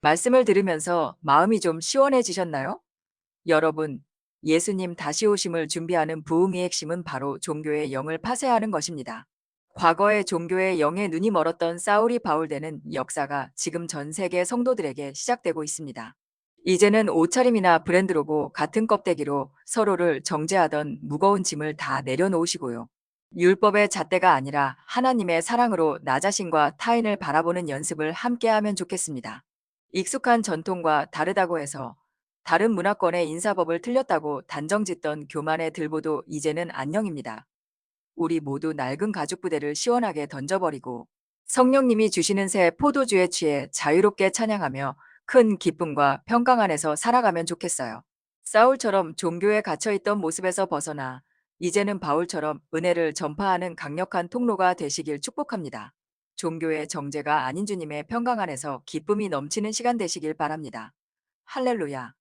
말씀을 들으면서 마음이 좀 시원해지셨나요? 여러분, 예수님 다시 오심을 준비하는 부흥의 핵심은 바로 종교의 영을 파쇄하는 것입니다. 과거의 종교의 영의 눈이 멀었던 사울이 바울되는 역사가 지금 전 세계 성도들에게 시작되고 있습니다. 이제는 옷차림이나 브랜드로고 같은 껍데기로 서로를 정죄하던 무거운 짐을 다 내려놓으시고요. 율법의 잣대가 아니라 하나님의 사랑으로 나 자신과 타인을 바라보는 연습을 함께하면 좋겠습니다. 익숙한 전통과 다르다고 해서 다른 문화권의 인사법을 틀렸다고 단정짓던 교만의 들보도 이제는 안녕입니다. 우리 모두 낡은 가죽 부대를 시원하게 던져버리고 성령님이 주시는 새 포도주에 취해 자유롭게 찬양하며 큰 기쁨과 평강 안에서 살아가면 좋겠어요. 사울처럼 종교에 갇혀있던 모습에서 벗어나 이제는 바울처럼 은혜를 전파하는 강력한 통로가 되시길 축복합니다. 종교의 정죄가 아닌 주님의 평강 안에서 기쁨이 넘치는 시간 되시길 바랍니다. 할렐루야.